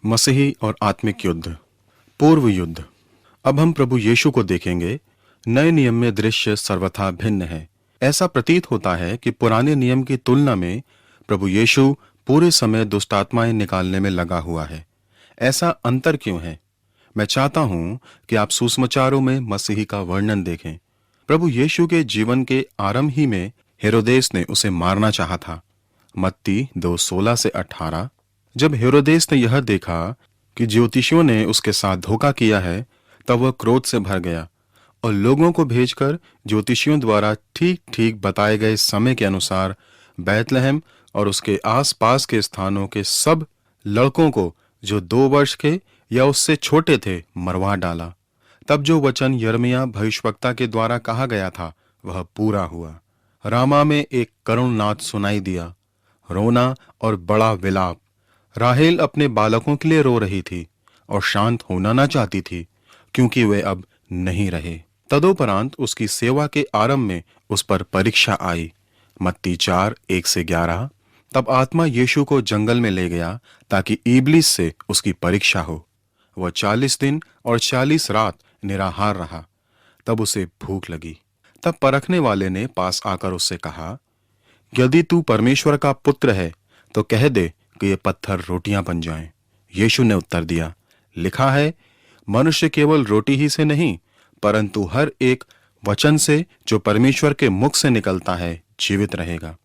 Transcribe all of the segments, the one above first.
मसीही और आत्मिक युद्ध। पूर्व युद्ध। अब हम प्रभु यीशु को देखेंगे। नए नियम में दृश्य सर्वथा भिन्न है। ऐसा प्रतीत होता है कि पुराने नियम की तुलना में प्रभु यीशु पूरे समय दुष्टात्माएं निकालने में लगा हुआ है। ऐसा अंतर क्यों है? मैं चाहता हूं कि आप सुसमाचारों में मसीही का वर्णन देखें। प्रभु यीशु के जीवन के आरंभ ही में हेरोदेस ने उसे मारना चाहा था। मत्ती 2:16 से 18। जब हेरोदेस ने यह देखा कि ज्योतिषियों ने उसके साथ धोखा किया है, तब वह क्रोध से भर गया और लोगों को भेजकर ज्योतिषियों द्वारा ठीक ठीक बताए गए समय के अनुसार बैतलहम और उसके आसपास के स्थानों के सब लड़कों को जो 2 वर्ष के या उससे छोटे थे मरवा डाला। तब जो वचन यिर्मयाह भविष्यवक्ता के द्वारा कहा गया था वह पूरा हुआ। रामा में एक करुण नाद सुनाई दिया, रोना और बड़ा विलाप। राहेल अपने बालकों के लिए रो रही थी और शांत होना ना चाहती थी, क्योंकि वे अब नहीं रहे। तदोपरांत उसकी सेवा के आरंभ में उस पर परीक्षा आई। मत्ती 4:1 से 11। तब आत्मा यीशु को जंगल में ले गया ताकि इबलीस से उसकी परीक्षा हो। वह 40 दिन और 40 रात निराहार रहा। तब उसे भूख लगी। तब परखने वाले ने पास आकर उससे कहा, यदि तू परमेश्वर का पुत्र है तो कह दे कि ये पत्थर रोटियां बन जाएं। यीशु ने उत्तर दिया, लिखा है, मनुष्य केवल रोटी ही से नहीं परंतु हर एक वचन से जो परमेश्वर के मुख से निकलता है जीवित रहेगा।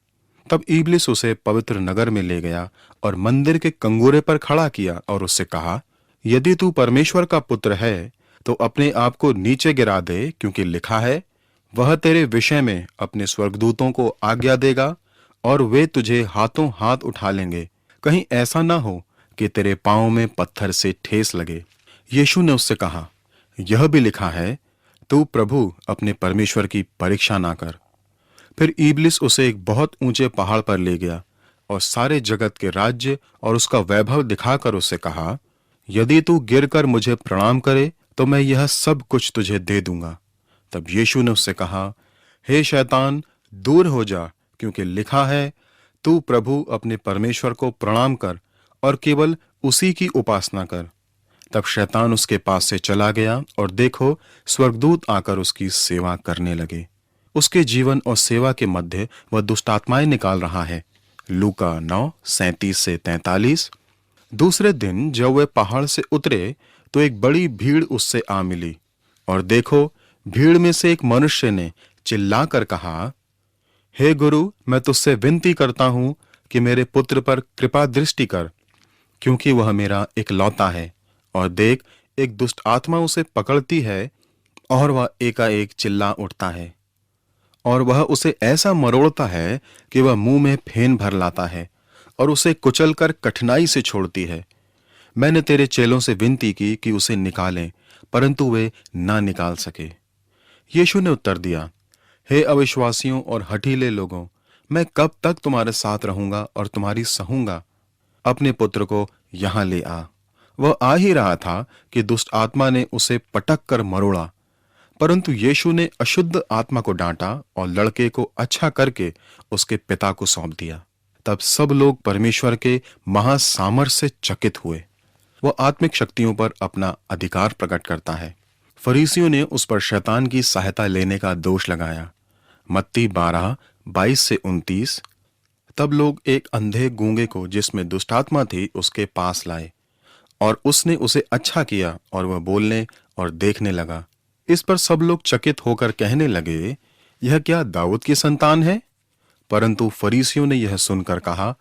तब इब्लिस उसे पवित्र नगर में ले गया और मंदिर के कंगोरे पर खड़ा किया और उससे कहा, यदि तू परमेश्वर का पुत्र है तो अपने आप को नीचे गिरा दे, क्योंकि लिखा है, वह तेरे विषय में अपने स्वर्गदूतों को आज्ञा देगा और वे तुझे हाथों हाथ उठा लेंगे, कहीं ऐसा ना हो कि तेरे पांव में पत्थर से ठेस लगे। यीशु ने उससे कहा, यह भी लिखा है, तू प्रभु अपने परमेश्वर की परीक्षा ना कर। फिर इब्लिस उसे एक बहुत ऊंचे पहाड़ पर ले गया और सारे जगत के राज्य और उसका वैभव दिखाकर उससे कहा, यदि तू गिरकर मुझे प्रणाम करे तो मैं यह सब कुछ तुझे दे दूंगा। तब यीशु ने उससे कहा, हे शैतान, दूर हो जा, क्योंकि लिखा है, तू प्रभु अपने परमेश्वर को प्रणाम कर और केवल उसी की उपासना कर। तब शैतान उसके पास से चला गया और देखो, स्वर्गदूत आकर उसकी सेवा करने लगे। उसके जीवन और सेवा के मध्य वह दुष्टात्माएं निकाल रहा है। लूका 9:37 से 43। दूसरे दिन जब वे पहाड़ से उतरे तो एक बड़ी भीड़ उससे आ मिली, और देखो, भीड़ में से एक मनुष्य ने चिल्लाकर कहा, हे गुरु, मैं तुझसे विनती करता हूं कि मेरे पुत्र पर कृपा दृष्टि कर, क्योंकि वह मेरा इकलौता है, और देख, एक दुष्ट आत्मा उसे पकड़ती है और वह एकाएक चिल्ला उठता है, और वह उसे ऐसा मरोड़ता है कि वह मुंह में फेन भर लाता है और उसे कुचलकर कठिनाई से छोड़ती है। मैंने तेरे चेलों से विनती की कि उसे निकालें, परंतु वे ना निकाल सके। यीशु ने उत्तर दिया, हे अविश्वासियों और हठीले लोगों, मैं कब तक तुम्हारे साथ रहूंगा और तुम्हारी सहूंगा? अपने पुत्र को यहां ले आ। वह आ ही रहा था कि दुष्ट आत्मा ने उसे पटक कर मरोड़ा, परंतु यीशु ने अशुद्ध आत्मा को डांटा और लड़के को अच्छा करके उसके पिता को सौंप दिया। तब सब लोग परमेश्वर के महासामर्थ से चकित हुए। वह आत्मिक शक्तियों पर अपना अधिकार प्रकट करता है। फरीसियों ने उस पर शैतान की सहायता लेने का दोष लगाया। मत्ती 12:22 से 29। तब लोग एक अंधे गूंगे को जिसमें दुष्टात्मा थी उसके पास लाए, और उसने उसे अच्छा किया और वह बोलने और देखने लगा। इस पर सब लोग चकित होकर कहने लगे, यह क्या दाऊद की संतान है? परंतु फरीसियों ने यह सुनकर कहा,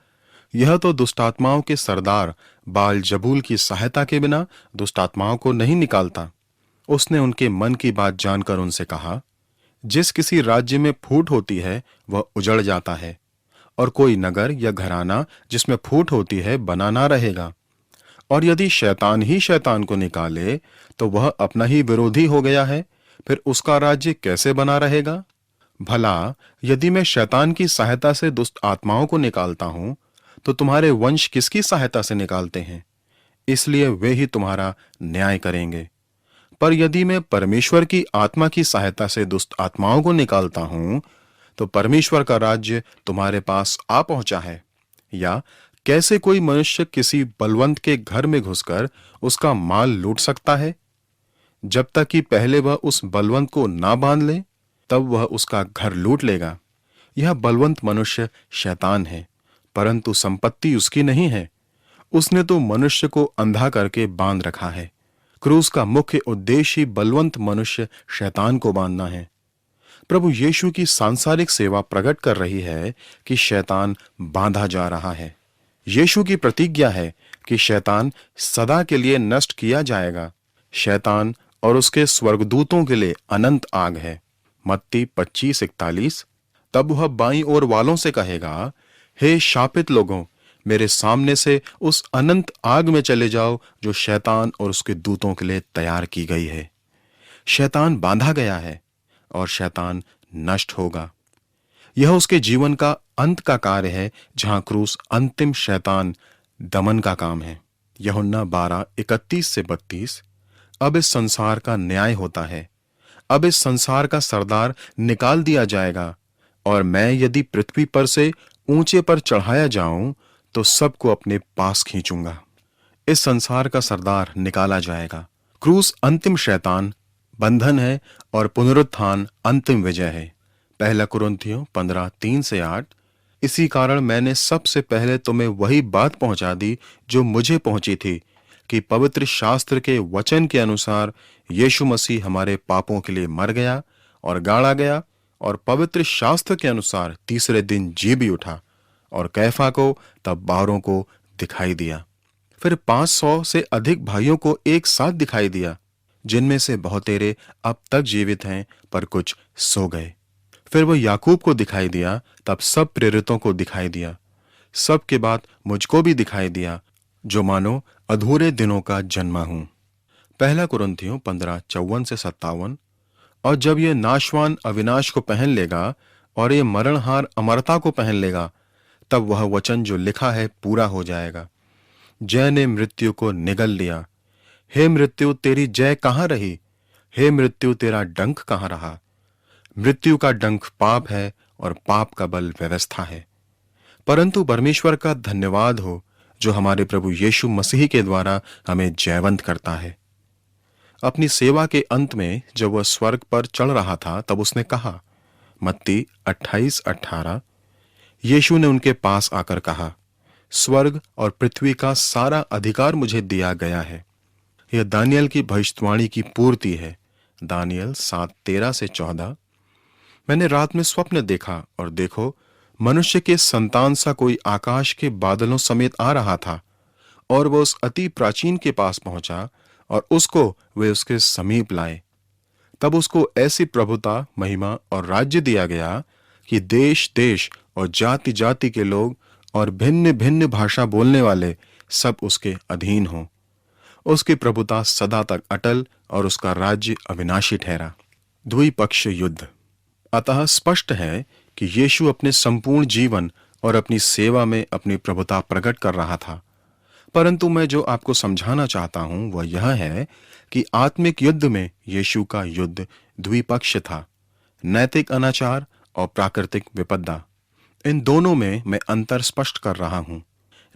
यह तो दुष्टात्माओं के सरदार बाल-जबूल की सहायता के बिना दुष्टात्माओं को नहीं निकालता। उसने उनके मन की बात जानकर उनसे कहा, जिस किसी राज्य में फूट होती है वह उजड़ जाता है, और कोई नगर या घराना जिसमें फूट होती है बना ना रहेगा। और यदि शैतान ही शैतान को निकाले तो वह अपना ही विरोधी हो गया है, फिर उसका राज्य कैसे बना रहेगा? भला यदि मैं शैतान की सहायता से दुष्ट आत्माओं को निकालता हूं तो तुम्हारे वंश किसकी सहायता से निकालते हैं? इसलिए वे ही तुम्हारा न्याय करेंगे। पर यदि मैं परमेश्वर की आत्मा की सहायता से दुष्ट आत्माओं को निकालता हूं तो परमेश्वर का राज्य तुम्हारे पास आ पहुंचा है, या कैसे कोई मनुष्य किसी बलवंत के घर में घुसकर उसका माल लूट सकता है? जब तक कि पहले वह उस बलवंत को ना बांध ले, तब वह उसका घर लूट लेगा। यह बलवंत मनुष्य शैतान है, परंतु संपत्ति उसकी नहीं है। उसने तो मनुष्य को अंधा करके बांध रखा है। क्रूस का मुख्य उद्देश्य ही बलवंत मनुष्य शैतान को बांधना है। प्रभु यीशु की सांसारिक सेवा प्रकट कर रही है कि शैतान बांधा जा रहा है। यीशु की प्रतिज्ञा है कि शैतान सदा के लिए नष्ट किया जाएगा। शैतान और उसके स्वर्गदूतों के लिए अनंत आग है। मत्ती 25:41। तब वह बाईं ओर वालों से कहेगा, हे शापित लोगों, मेरे सामने से उस अनंत आग में चले जाओ जो शैतान और उसके दूतों के लिए तैयार की गई है। शैतान बांधा गया है और शैतान नष्ट होगा। यह उसके जीवन का अंत का कार्य है, जहां क्रूस अंतिम शैतान दमन का काम है। यूहन्ना 12:31-32। अब इस संसार का न्याय होता है। अब इस संसार का सरदार निकाल दिया जाएगा, और मैं यदि पृथ्वी पर से ऊंचे पर चढ़ाया जाऊं तो सबको अपने पास खींचूंगा। इस संसार का सरदार निकाला जाएगा। क्रूस अंतिम शैतान बंधन है और पुनरुत्थान अंतिम विजय है। 1 कुरिन्थियों 15:3-8। इसी कारण मैंने सबसे पहले तुम्हें वही बात पहुंचा दी जो मुझे पहुंची थी, कि पवित्र शास्त्र के वचन के अनुसार यीशु मसीह हमारे पापों के लिए मर गया और गाड़ा गया, और पवित्र शास्त्र के अनुसार तीसरे दिन जी भी उठा, और कैफा को तब बाहरों को दिखाई दिया। फिर 500 से अधिक भाइयों को एक साथ दिखाई दिया, जिनमें से बहुतेरे अब तक जीवित हैं, पर कुछ सो गए। फिर वह याकूब को दिखाई दिया, तब सब प्रेरितों को दिखाई दिया। सब के बाद मुझको भी दिखाई दिया, जो मानो अधूरे दिनों का जन्मा हूं। 1 कुरिन्थियों 15:54-57। और जब यह नाशवान अविनाश को पहन लेगा और ये मरणहार अमरता को पहन लेगा, तब वह वचन जो लिखा है पूरा हो जाएगा। जय ने मृत्यु को निगल लिया। हे मृत्यु, तेरी जय कहाँ रही? हे मृत्यु, तेरा डंक कहाँ रहा? मृत्यु का डंक पाप है और पाप का बल व्यवस्था है। परंतु परमेश्वर का धन्यवाद हो, जो हमारे प्रभु यीशु मसीह के द्वारा हमें जयवंत करता है। अपनी सेवा के अंत में जब वह स्वर्ग पर चढ़ रहा था, तब उसने कहा, मत्ती 28:18। यीशु ने उनके पास आकर कहा, स्वर्ग और पृथ्वी का सारा अधिकार मुझे दिया गया है। यह दानियल की भविष्यवाणी की पूर्ति है। दानियल 7:13-14। मैंने रात में स्वप्न देखा, और देखो, मनुष्य के संतान सा कोई आकाश के बादलों समेत आ रहा था, और वह उस अति प्राचीन के पास पहुंचा, और उसको वे उसके समीप लाए। तब उसको ऐसी प्रभुता, महिमा और राज्य दिया गया कि देश देश और जाति जाति के लोग और भिन्न भिन्न भाषा बोलने वाले सब उसके अधीन हों। उसकी प्रभुता सदा तक अटल, और उसका राज्य अविनाशी ठहरा। द्विपक्ष युद्ध। अतः स्पष्ट है कि यीशु अपने संपूर्ण जीवन और अपनी सेवा में अपनी प्रभुता प्रकट कर रहा था। परंतु मैं जो आपको समझाना चाहता हूं वह यह है कि आत्मिक युद्ध में यीशु का युद्ध द्विपक्ष था। नैतिक अनाचार और प्राकृतिक विपदा, इन दोनों में मैं अंतर स्पष्ट कर रहा हूं।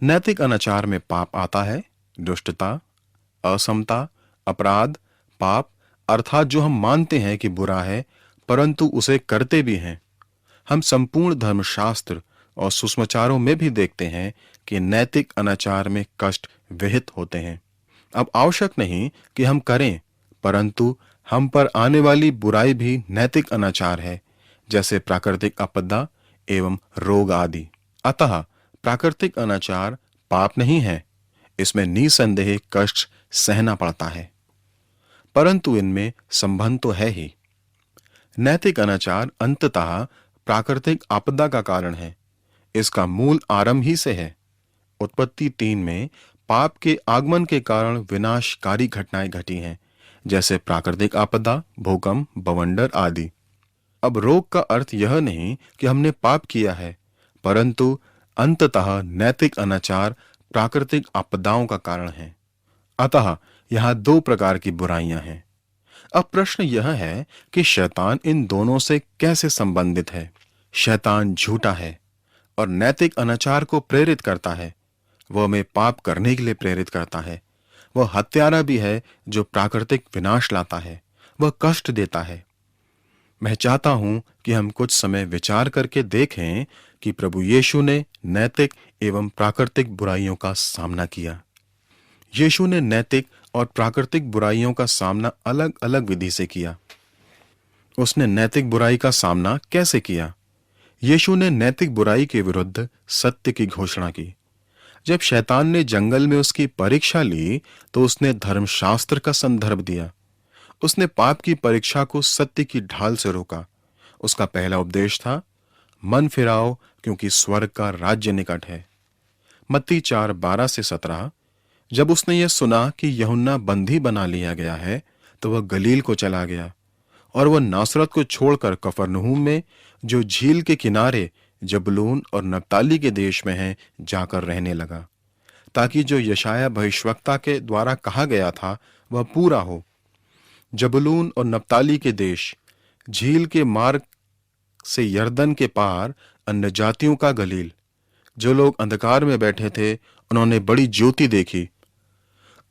नैतिक अनाचार में पाप आता है, दुष्टता, असमता, अपराध, पाप, अर्थात जो हम मानते हैं कि बुरा है परंतु उसे करते भी हैं। हम संपूर्ण धर्मशास्त्र और सुसमाचारों में भी देखते हैं कि नैतिक अनाचार में कष्ट विहित होते हैं। अब आवश्यक नहीं कि हम करें, परंतु हम पर आने वाली बुराई भी नैतिक अनाचार है, जैसे प्राकृतिक आपदा एवं रोग आदि। अतः प्राकृतिक अनाचार पाप नहीं है, इसमें निसंदेह कष्ट सहना पड़ता है, परंतु इनमें संबंध तो है ही। नैतिक अनाचार अंततः प्राकृतिक आपदा का कारण है। इसका मूल आरंभ ही से है। उत्पत्ति 3 में पाप के आगमन के कारण विनाशकारी घटनाएं घटी हैं, जैसे प्राकृतिक आपदा, भूकंप, बवंडर आदि। अब रोग का अर्थ यह नहीं कि हमने पाप किया है, परंतु अंततः नैतिक अनाचार प्राकृतिक आपदाओं का कारण है। अतः यहाँ 2 प्रकार की बुराइयां हैं। अब प्रश्न यह है कि शैतान इन दोनों से कैसे संबंधित है। शैतान झूठा है और नैतिक अनाचार को प्रेरित करता है, वह हमें पाप करने के लिए प्रेरित करता है। वह हत्यारा भी है जो प्राकृतिक विनाश लाता है। वह कष्ट देता है। मैं चाहता हूं कि हम कुछ समय विचार करके देखें कि प्रभु यीशु ने नैतिक एवं प्राकृतिक बुराइयों का सामना किया। यीशु ने नैतिक और प्राकृतिक बुराइयों का सामना अलग-अलग विधि से किया। उसने नैतिक बुराई का सामना कैसे किया? यीशु ने नैतिक बुराई के विरुद्ध सत्य की घोषणा की। जब शैतान ने जंगल में उसकी परीक्षा ली तो उसने धर्मशास्त्र का संदर्भ दिया। उसने पाप की परीक्षा को सत्य की ढाल से रोका। उसका पहला उपदेश था, मन फिराओ क्योंकि स्वर्ग का राज्य निकट है। मत्ती 4:12-17। जब उसने यह सुना कि यूहन्ना बंदी बना लिया गया है तो वह गलील को चला गया और वह नासरत को छोड़कर कफरनहूम में, जो झील के किनारे जबूलून और नप्ताली के देश में है, जाकर रहने लगा, ताकि जो यशाया भविष्यवक्ता के द्वारा कहा गया था वह पूरा हो। जबूलून और नप्ताली के देश, झील के मार्ग से यरदन के पार अन्य जातियों का गलील। जो लोग अंधकार में बैठे थे उन्होंने बड़ी ज्योति देखी,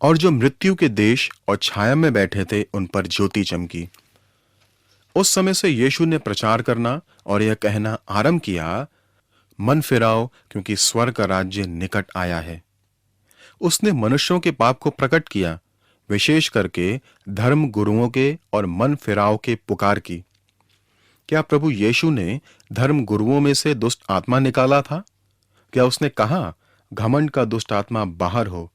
और जो मृत्यु के देश और छाया में बैठे थे उन पर ज्योति चमकी। उस समय से यीशु ने प्रचार करना और यह कहना आरंभ किया, मन फिराओ क्योंकि स्वर्ग का राज्य निकट आया है। उसने मनुष्यों के पाप को प्रकट किया, विशेष करके धर्म गुरुओं के और मन फिराव के पुकार की। क्या प्रभु यीशु ने धर्म गुरुओं में से दुष्ट आत्मा निकाला था? क्या उसने कहा, घमंड का दुष्ट आत्मा बाहर हो,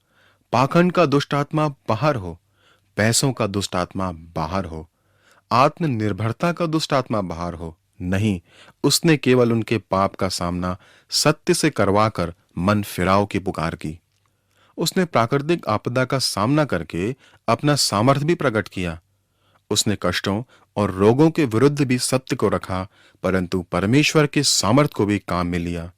पाखंड का दुष्ट आत्मा बाहर हो, पैसों का दुष्ट आत्मा बाहर हो, आत्मनिर्भरता का दुष्ट आत्मा बाहर हो? नहीं, उसने केवल उनके पाप का सामना सत्य से करवाकर मन फिराव की पुकार की। उसने प्राकृतिक आपदा का सामना करके अपना सामर्थ्य भी प्रकट किया। उसने कष्टों और रोगों के विरुद्ध भी सत्य को रखा, परंतु परमेश्वर के सामर्थ्य को भी काम में लिया।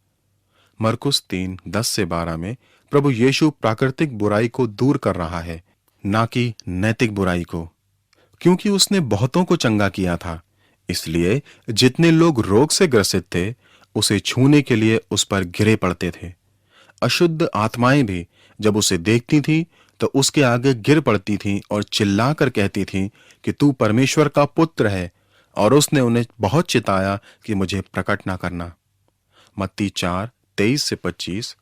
मरकुस 3:10-12 में प्रभु यीशु प्राकृतिक बुराई को दूर कर रहा है, ना कि नैतिक बुराई को। क्योंकि उसने बहुतों को चंगा किया था, इसलिए जितने लोग रोग से ग्रसित थे उसे छूने के लिए उस पर गिरे पड़ते थे। अशुद्ध आत्माएं भी जब उसे देखती थीं तो उसके आगे गिर पड़ती थीं और चिल्लाकर कहती थीं कि तू परमेश्वर का पुत्र है, और उसने उन्हें बहुत चिताया कि मुझे प्रकट ना करना। मत्ती 4:23-25।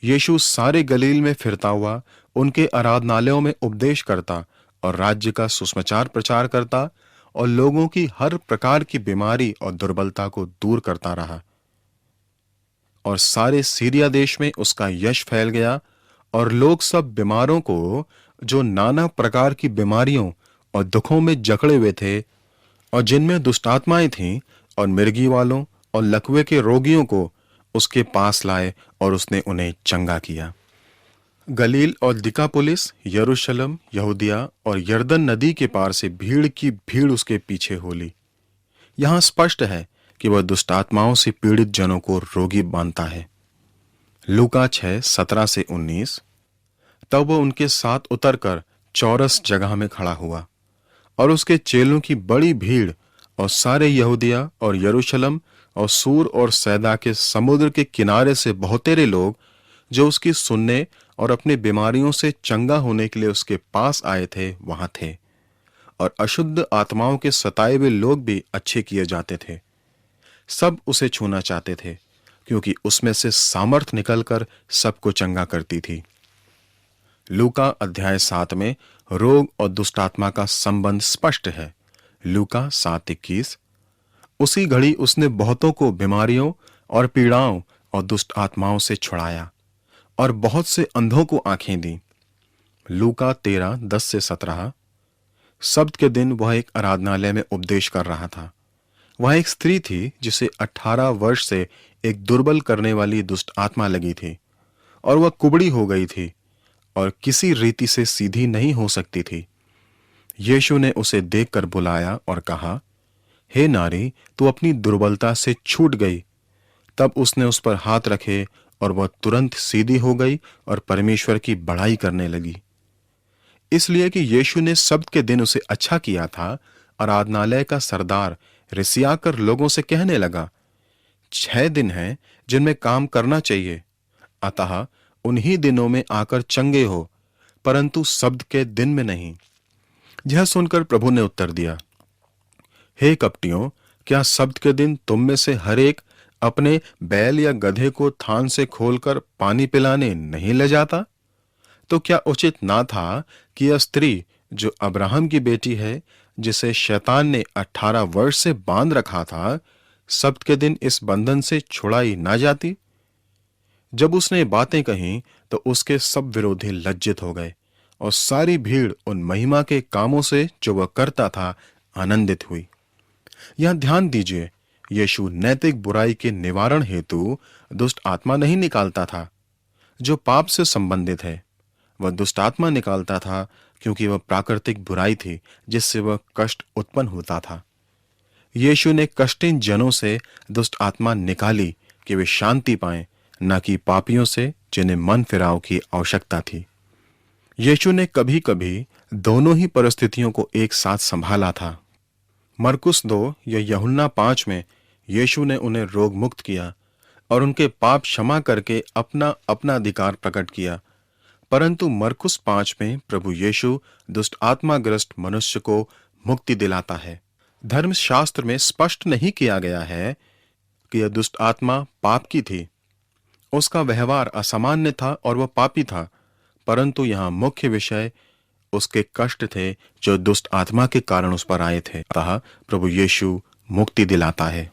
यीशु सारे गलील में फिरता हुआ उनके आराधनालयों में उपदेश करता और राज्य का सुसमाचार प्रचार करता और लोगों की हर प्रकार की बीमारी और दुर्बलता को दूर करता रहा। और सारे सीरिया देश में उसका यश फैल गया, और लोग सब बीमारों को, जो नाना प्रकार की बीमारियों और दुखों में जकड़े हुए थे और जिनमें दुष्टात्माएं थीं, और मिर्गी वालों और लकवे के रोगियों को उसके पास लाए और उसने उन्हें चंगा किया। गलील और दिकापुलिस, यरूशलेम, यहूदिया और यरदन नदी के पार से भीड़ की भीड़ उसके पीछे हो ली। यहां स्पष्ट है कि वह दुष्टात्माओं से पीड़ित जनों को रोगी बांधता है। लूका 6:17-19। तब वह उनके साथ उतरकर चौरस जगह में खड़ा हुआ, और उसके चेलों की बड़ी भीड़ और सारे यहूदिया और यरूशलेम और सूर और सैदा के समुद्र के किनारे से बहुतेरे लोग, जो उसकी सुनने और अपनी बीमारियों से चंगा होने के लिए उसके पास आए थे, वहां थे। और अशुद्ध आत्माओं के सताए हुए लोग भी अच्छे किए जाते थे। सब उसे छूना चाहते थे, क्योंकि उसमें से सामर्थ निकलकर सबको चंगा करती थी। लूका अध्याय 7 में रोग और दुष्टात्मा का संबंध स्पष्ट है। लूका 7:21। उसी घड़ी उसने बहुतों को बीमारियों और पीड़ाओं और दुष्ट आत्माओं से छुड़ाया, और बहुत से अंधों को आंखें दी। लूका 13:10-17। सब्त के दिन वह एक आराधनालय में उपदेश कर रहा था। वह एक स्त्री थी जिसे 18 वर्ष से एक दुर्बल करने वाली दुष्ट आत्मा लगी थी, और वह कुबड़ी हो गई थी और किसी रीति से सीधी नहीं हो सकती थी। यीशु ने उसे देखकर बुलाया और कहा, हे नारी, तू अपनी दुर्बलता से छूट गई। तब उसने उस पर हाथ रखे और वह तुरंत सीधी हो गई और परमेश्वर की बड़ाई करने लगी। इसलिए कि यीशु ने सब्त के दिन उसे अच्छा किया था, आराधनालय का सरदार रिसियाकर लोगों से कहने लगा, 6 दिन हैं जिनमें काम करना चाहिए। अतः उन्हीं दिनों में आकर चंगे हो, परंतु शब्द के दिन में नहीं। यह सुनकर प्रभु ने उत्तर दिया, हे कपटियों, क्या शब्द के दिन तुम में से हर एक अपने बैल या गधे को थान से खोलकर पानी पिलाने नहीं ले जाता? तो क्या उचित ना था कि यह स्त्री जो अब्राहम की बेटी है, जिसे शैतान ने 18 वर्ष से बांध रखा था, सब्त के दिन इस बंधन से छुड़ाई ना जाती? जब उसने बातें कहीं तो उसके सब विरोधी लज्जित हो गए और सारी भीड़ उन महिमा के कामों से जो वह करता था आनंदित हुई। यहां ध्यान दीजिए, यीशु नैतिक बुराई के निवारण हेतु दुष्ट आत्मा नहीं निकालता था जो पाप से संबंधित है। वह दुष्ट आत्मा निकालता था क्योंकि वह प्राकृतिक बुराई थी जिससे वह कष्ट उत्पन्न होता था। यीशु ने कष्टीन जनों से दुष्ट आत्मा निकाली कि वे शांति पाएं, न कि पापियों से जिन्हें मन फिराव की आवश्यकता थी। यीशु ने कभी कभी दोनों ही परिस्थितियों को एक साथ संभाला था। मरकुस 2 या यूहन्ना 5 में यीशु ने उन्हें रोग मुक्त किया और उनके पाप क्षमा करके अपना अपना अधिकार प्रकट किया, परंतु मरकुस 5 में प्रभु यीशु दुष्ट आत्माग्रस्त मनुष्य को मुक्ति दिलाता है। धर्मशास्त्र में स्पष्ट नहीं किया गया है कि यह दुष्ट आत्मा पाप की थी। उसका व्यवहार असामान्य था और वह पापी था, परंतु यहां मुख्य विषय उसके कष्ट थे जो दुष्ट आत्मा के कारण उस पर आए थे। अतः प्रभु यीशु मुक्ति दिलाता है।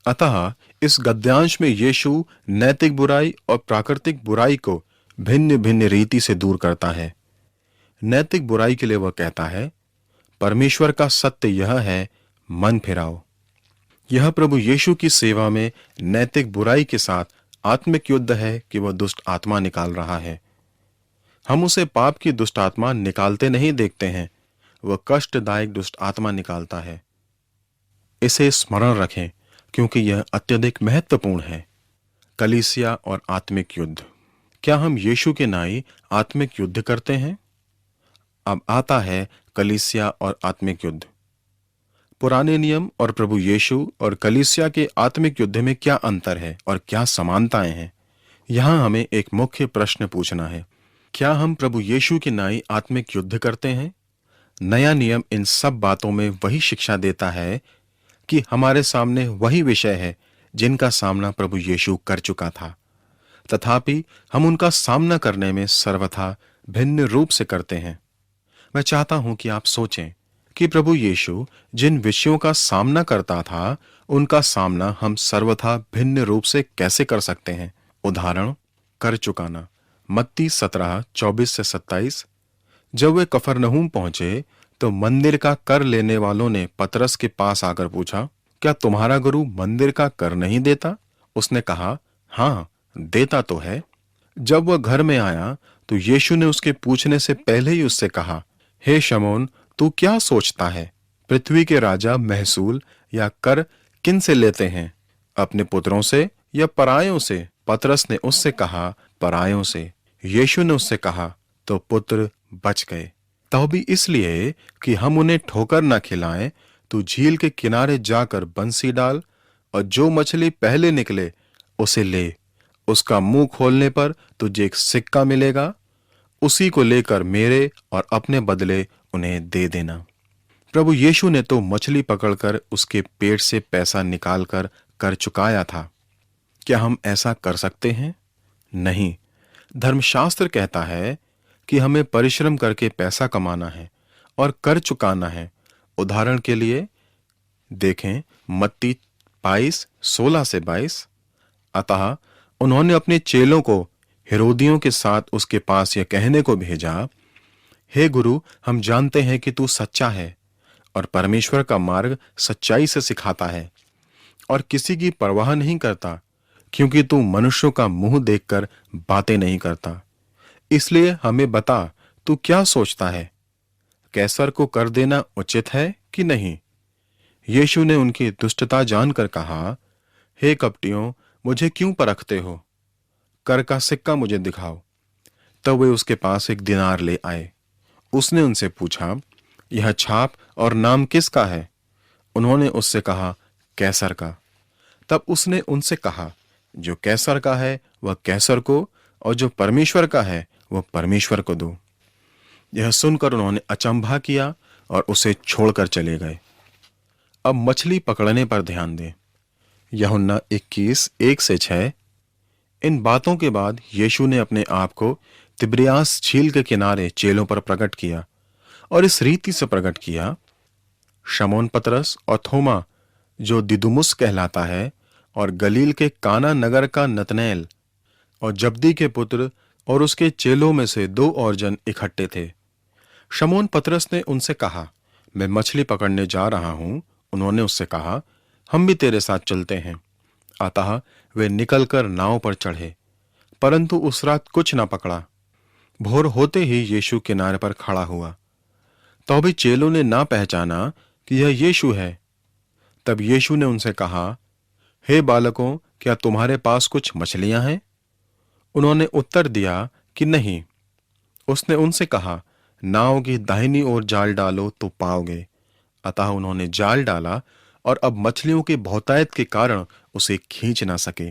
अतः इस गद्यांश में यीशु नैतिक बुराई और प्राकृतिक बुराई को भिन्न भिन्न रीति से दूर करता है। नैतिक बुराई के लिए वह कहता है, परमेश्वर का सत्य यह है, मन फिराओ। यह प्रभु यीशु की सेवा में नैतिक बुराई के साथ आत्मिक युद्ध है कि वह दुष्ट आत्मा निकाल रहा है। हम उसे पाप की दुष्ट आत्मा निकालते नहीं देखते हैं, वह कष्टदायक दुष्ट आत्मा निकालता है। इसे स्मरण रखें क्योंकि यह अत्यधिक महत्वपूर्ण है। कलीसिया और आत्मिक युद्ध। क्या हम यीशु के नाई आत्मिक युद्ध करते हैं? अब आता है कलीसिया और आत्मिक युद्ध। पुराने नियम और प्रभु यीशु और कलीसिया के आत्मिक युद्ध में क्या अंतर है और क्या समानताएं हैं? यहां हमें एक मुख्य प्रश्न पूछना है, क्या हम प्रभु यीशु के नाई आत्मिक युद्ध करते हैं? नया नियम इन सब बातों में वही शिक्षा देता है कि हमारे सामने वही विषय है जिनका सामना प्रभु यीशु कर चुका था, तथापि हम उनका सामना करने में सर्वथा भिन्न रूप से करते हैं। मैं चाहता हूं कि आप सोचें कि प्रभु यीशु जिन विषयों का सामना करता था, उनका सामना हम सर्वथा भिन्न रूप से कैसे कर सकते हैं। उदाहरण, कर चुकाना। मत्ती 17:24-27। जब वे कफरनहूम पहुंचे तो मंदिर का कर लेने वालों ने पतरस के पास आकर पूछा, क्या तुम्हारा गुरु मंदिर का कर नहीं देता? उसने कहा, हाँ, देता तो है। जब वह घर में आया तो यीशु ने उसके पूछने से पहले ही उससे कहा, हे शमौन, तू क्या सोचता है? पृथ्वी के राजा महसूल या कर किन से लेते हैं, अपने पुत्रों से या परायों से? पतरस ने उससे कहा, परायों से। यीशु ने उससे कहा, तो पुत्र बच गए। तो भी इसलिए कि हम उन्हें ठोकर न खिलाएं, तू झील के किनारे जाकर बंसी डाल और जो मछली पहले निकले उसे ले। उसका मुंह खोलने पर तुझे एक सिक्का मिलेगा, उसी को लेकर मेरे और अपने बदले उन्हें दे देना। प्रभु यीशु ने तो मछली पकड़कर उसके पेट से पैसा निकालकर कर चुकाया था। क्या हम ऐसा कर सकते हैं? नहीं। धर्मशास्त्र कहता है कि हमें परिश्रम करके पैसा कमाना है और कर चुकाना है। उदाहरण के लिए देखें मत्ती 22:16-22। अतः उन्होंने अपने चेलों को हेरोदियों के साथ उसके पास यह कहने को भेजा, हे गुरु, हम जानते हैं कि तू सच्चा है और परमेश्वर का मार्ग सच्चाई से सिखाता है और किसी की परवाह नहीं करता, क्योंकि तू मनुष्यों का मुंह देखकर बातें नहीं करता। इसलिए हमें बता, तू क्या सोचता है? कैसर को कर देना उचित है कि नहीं? यीशु ने उनकी दुष्टता जानकर कहा, हे कपटियों, मुझे क्यों परखते हो? कर का सिक्का मुझे दिखाओ। तब वे उसके पास एक दिनार ले आए। उसने उनसे पूछा, यह छाप और नाम किसका है? उन्होंने उससे कहा, कैसर का। तब उसने उनसे कहा, जो कैसर का है वह कैसर को और जो परमेश्वर का है वह परमेश्वर को दो। यह सुनकर उन्होंने अचंभा किया और उसे छोड़कर चले गए। अब मछली पकड़ने पर ध्यान दें। यूहन्ना 21:1-6। इन बातों के बाद यीशु ने अपने आप को तिब्रियास झील के किनारे चेलों पर प्रकट किया और इस रीति से प्रकट किया। शमौन पतरस और थोमा जो दिदुमुस कहलाता है, और गलील के काना नगर का नतनएल और जब्दी के पुत्र और उसके चेलों में से 2 और जन इकट्ठे थे। शमौन पतरस ने उनसे कहा, मैं मछली पकड़ने जा रहा हूं। उन्होंने उससे कहा, हम भी तेरे साथ चलते हैं। अतः वे निकलकर नाव पर चढ़े, परंतु उस रात कुछ न पकड़ा। भोर होते ही यीशु किनारे पर खड़ा हुआ, तो भी चेलों ने ना पहचाना कि यह यीशु है। तब यीशु ने उनसे कहा, हे बालकों, क्या तुम्हारे पास कुछ मछलियां हैं? उन्होंने उत्तर दिया कि नहीं। उसने उनसे कहा, नाव की दाहिनी ओर जाल डालो तो पाओगे। अतः उन्होंने जाल डाला और अब मछलियों के बहुतायत के कारण उसे खींच ना सके।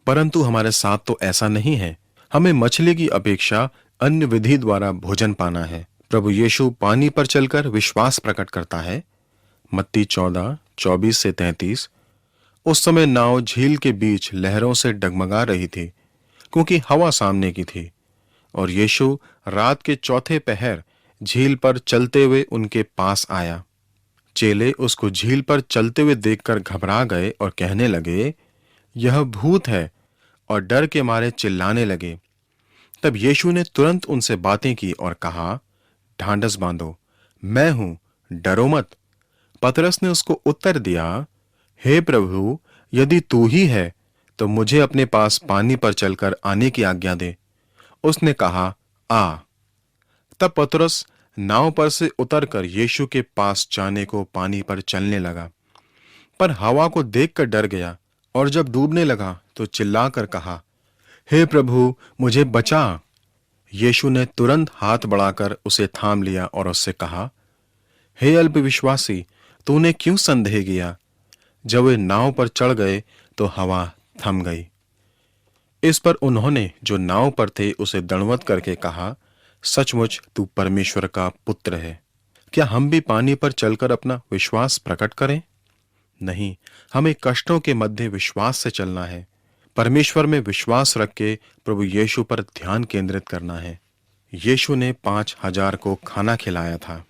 परंतु हमारे साथ तो ऐसा नहीं है। हमें मछली की अपेक्षा अन्य विधि द्वारा भोजन पाना है। प्रभु यीशु पानी पर चलकर विश्वास प्रकट करता है। मत्ती 14:24-33। उस समय नाव झील के बीच लहरों से डगमगा रही थी, क्योंकि हवा सामने की थी, और यीशु रात के चौथे पहर झील पर चलते हुए उनके पास आया। चेले उसको झील पर चलते हुए देखकर घबरा गए और कहने लगे, यह भूत है, और डर के मारे चिल्लाने लगे। तब यीशु ने तुरंत उनसे बातें की और कहा, ढांढस बांधो, मैं हूं, डरो मत। पतरस ने उसको उत्तर दिया, हे प्रभु, यदि तू ही है तो मुझे अपने पास पानी पर चलकर आने की आज्ञा दे। उसने कहा, आ। तब पतरस नाव पर से उतरकर यीशु के पास जाने को पानी पर चलने लगा, पर हवा को देखकर डर गया, और जब डूबने लगा तो चिल्लाकर कहा, हे प्रभु, मुझे बचा। यीशु ने तुरंत हाथ बढ़ाकर उसे थाम लिया और उससे कहा, हे अल्पविश्वासी, तूने क्यों संदेह किया? जब वे नाव पर चढ़ गए तो हवा थम गई। इस पर उन्होंने जो नाव पर थे उसे दंडवत करके कहा, सचमुच तू परमेश्वर का पुत्र है। क्या हम भी पानी पर चलकर अपना विश्वास प्रकट करें? नहीं, हमें कष्टों के मध्य विश्वास से चलना है। परमेश्वर में विश्वास रख के प्रभु यीशु पर ध्यान केंद्रित करना है। यीशु ने 5,000 को खाना खिलाया था।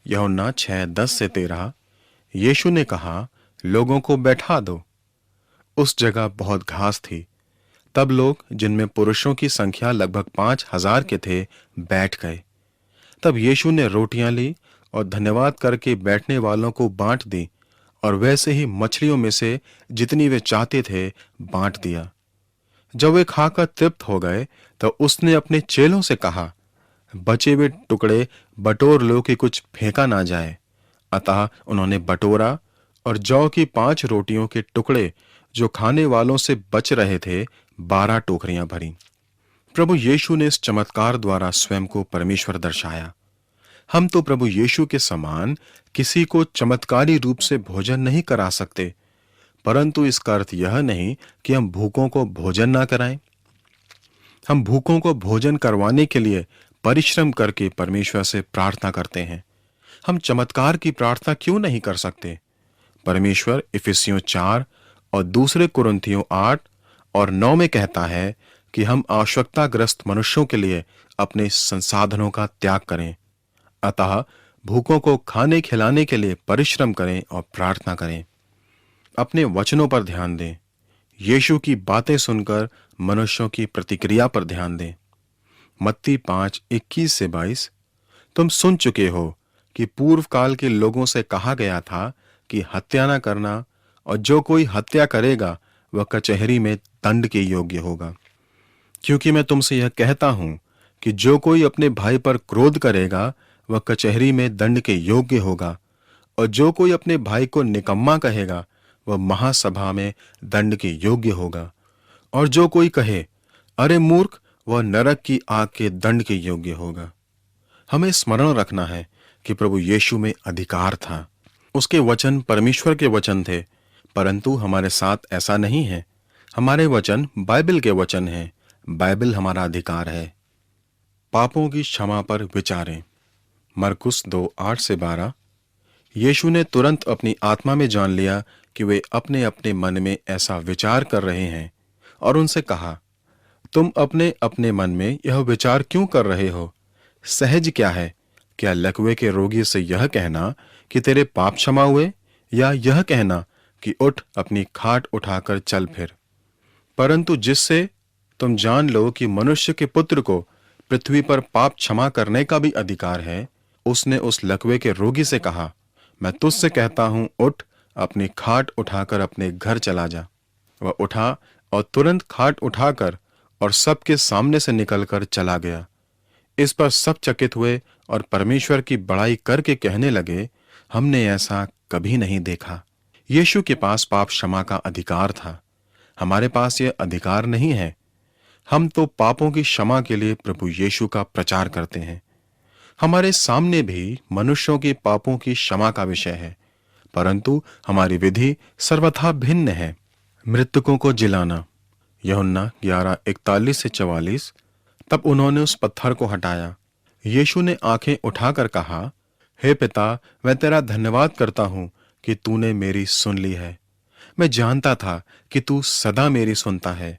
यूहन्ना 6:10-13। यीशु ने कहा, लोगों को बैठा दो। उस जगह बहुत घास थी। तब लोग, जिनमें पुरुषों की संख्या लगभग 5,000 के थे, बैठ गए। तब यीशु ने रोटियां ली और धन्यवाद करके बैठने वालों को बांट दी, और वैसे ही मछलियों में से जितनी वे चाहते थे बांट दिया। जब वे खाकर तृप्त हो गए तो उसने अपने चेलों से कहा, बचे हुए टुकड़े बटोर लो कि कुछ फेंका ना जाए। अतः उन्होंने बटोरा, और जौ की 5 रोटियों के टुकड़े जो खाने वालों से बच रहे थे 12 टोकरियां भरी। प्रभु यीशु ने इस चमत्कार द्वारा स्वयं को परमेश्वर दर्शाया। हम तो प्रभु यीशु के समान किसी को चमत्कारी रूप से भोजन नहीं करा सकते, परंतु इसका अर्थ यह नहीं कि हम भूखों को भोजन ना कराएं। हम भूखों को भोजन करवाने के लिए परिश्रम करके परमेश्वर से प्रार्थना करते हैं। हम चमत्कार की प्रार्थना क्यों नहीं कर सकते? परमेश्वर इफिसियों 4 और दूसरे कुरिन्थियों 8 और 9 में कहता है कि हम आवश्यकताग्रस्त मनुष्यों के लिए अपने संसाधनों का त्याग करें। अतः भूखों को खाने खिलाने के लिए परिश्रम करें और प्रार्थना करें। अपने वचनों पर ध्यान दें। यीशु की बातें सुनकर मनुष्यों की प्रतिक्रिया पर ध्यान दें। मत्ती 5:21-22। तुम सुन चुके हो कि पूर्व काल के लोगों से कहा गया था कि हत्या न करना, और जो कोई हत्या करेगा वह कचहरी में दंड के योग्य होगा। क्योंकि मैं तुमसे यह कहता हूं कि जो कोई अपने भाई पर क्रोध करेगा वह कचहरी में दंड के योग्य होगा, और जो कोई अपने भाई को निकम्मा कहेगा वह महासभा में दंड के योग्य होगा, और जो कोई कहे, अरे मूर्ख, वह नरक की आग के दंड के योग्य होगा। हमें स्मरण रखना है कि प्रभु यीशु में अधिकार था। उसके वचन परमेश्वर के वचन थे, परंतु हमारे साथ ऐसा नहीं है। हमारे वचन बाइबल के वचन हैं, बाइबल हमारा अधिकार है। पापों की क्षमा पर विचारें। मरकुस 2:8-12। यीशु ने तुरंत अपनी आत्मा में जान लिया कि वे अपने अपने मन में ऐसा विचार कर रहे हैं और उनसे कहा, तुम अपने अपने मन में यह विचार क्यों कर रहे हो? सहज क्या है? क्या लकवे के रोगी से यह कहना कि तेरे पाप क्षमा हुए, या यह कहना कि उठ अपनी खाट उठाकर चल फिर? परंतु जिससे तुम जान लो कि मनुष्य के पुत्र को पृथ्वी पर पाप क्षमा करने का भी अधिकार है, उसने उस लकवे के रोगी से कहा, मैं तुझसे कहता हूं, उठ अपनी खाट उठाकर अपने घर चला जा। वह उठा और तुरंत खाट उठाकर और सबके सामने से निकलकर चला गया। इस पर सब चकित हुए और परमेश्वर की बड़ाई करके कहने लगे, हमने ऐसा कभी नहीं देखा। यीशु के पास पाप क्षमा का अधिकार था, हमारे पास यह अधिकार नहीं है। हम तो पापों की क्षमा के लिए प्रभु यीशु का प्रचार करते हैं। हमारे सामने भी मनुष्यों के पापों की क्षमा का विषय है, परंतु हमारी विधि सर्वथा भिन्न है। मृतकों को जिलाना। यूहन्ना 11:41-44। तब उन्होंने उस पत्थर को हटाया। यीशु ने आंखें उठाकर कहा, हे पिता, मैं तेरा धन्यवाद करता हूं कि तूने मेरी सुन ली है। मैं जानता था कि तू सदा मेरी सुनता है,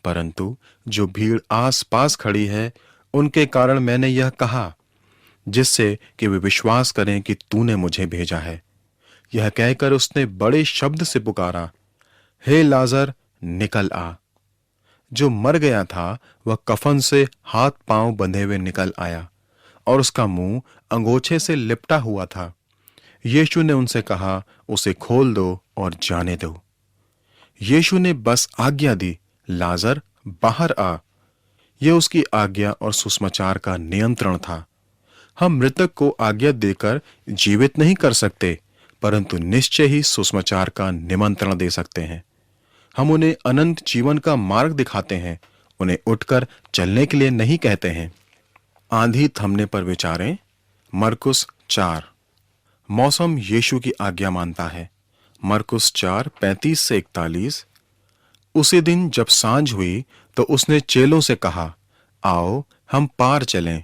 परंतु जो भीड़ आस पास खड़ी है उनके कारण मैंने यह कहा, जिससे कि वे विश्वास करें कि तूने मुझे भेजा है। यह कहकर उसने बड़े शब्द से पुकारा, हे लाजर, निकल आ। जो मर गया था वह कफन से हाथ पांव बंधे हुए निकल आया और उसका मुंह अंगोछे से लिपटा हुआ था। यीशु ने उनसे कहा, उसे खोल दो और जाने दो। यीशु ने बस आज्ञा दी, लाजर बाहर आ। यह उसकी आज्ञा और सुसमाचार का नियंत्रण था। हम मृतक को आज्ञा देकर जीवित नहीं कर सकते, परंतु निश्चय ही सुसमाचार का निमंत्रण दे सकते हैं। हम उन्हें अनंत जीवन का मार्ग दिखाते हैं, उन्हें उठकर चलने के लिए नहीं कहते हैं। आंधी थमने पर विचारें। मरकुस 4। मौसम यीशु की आज्ञा मानता है। मरकुस 4:35-41। उसी दिन जब सांझ हुई तो उसने चेलों से कहा, आओ हम पार चलें।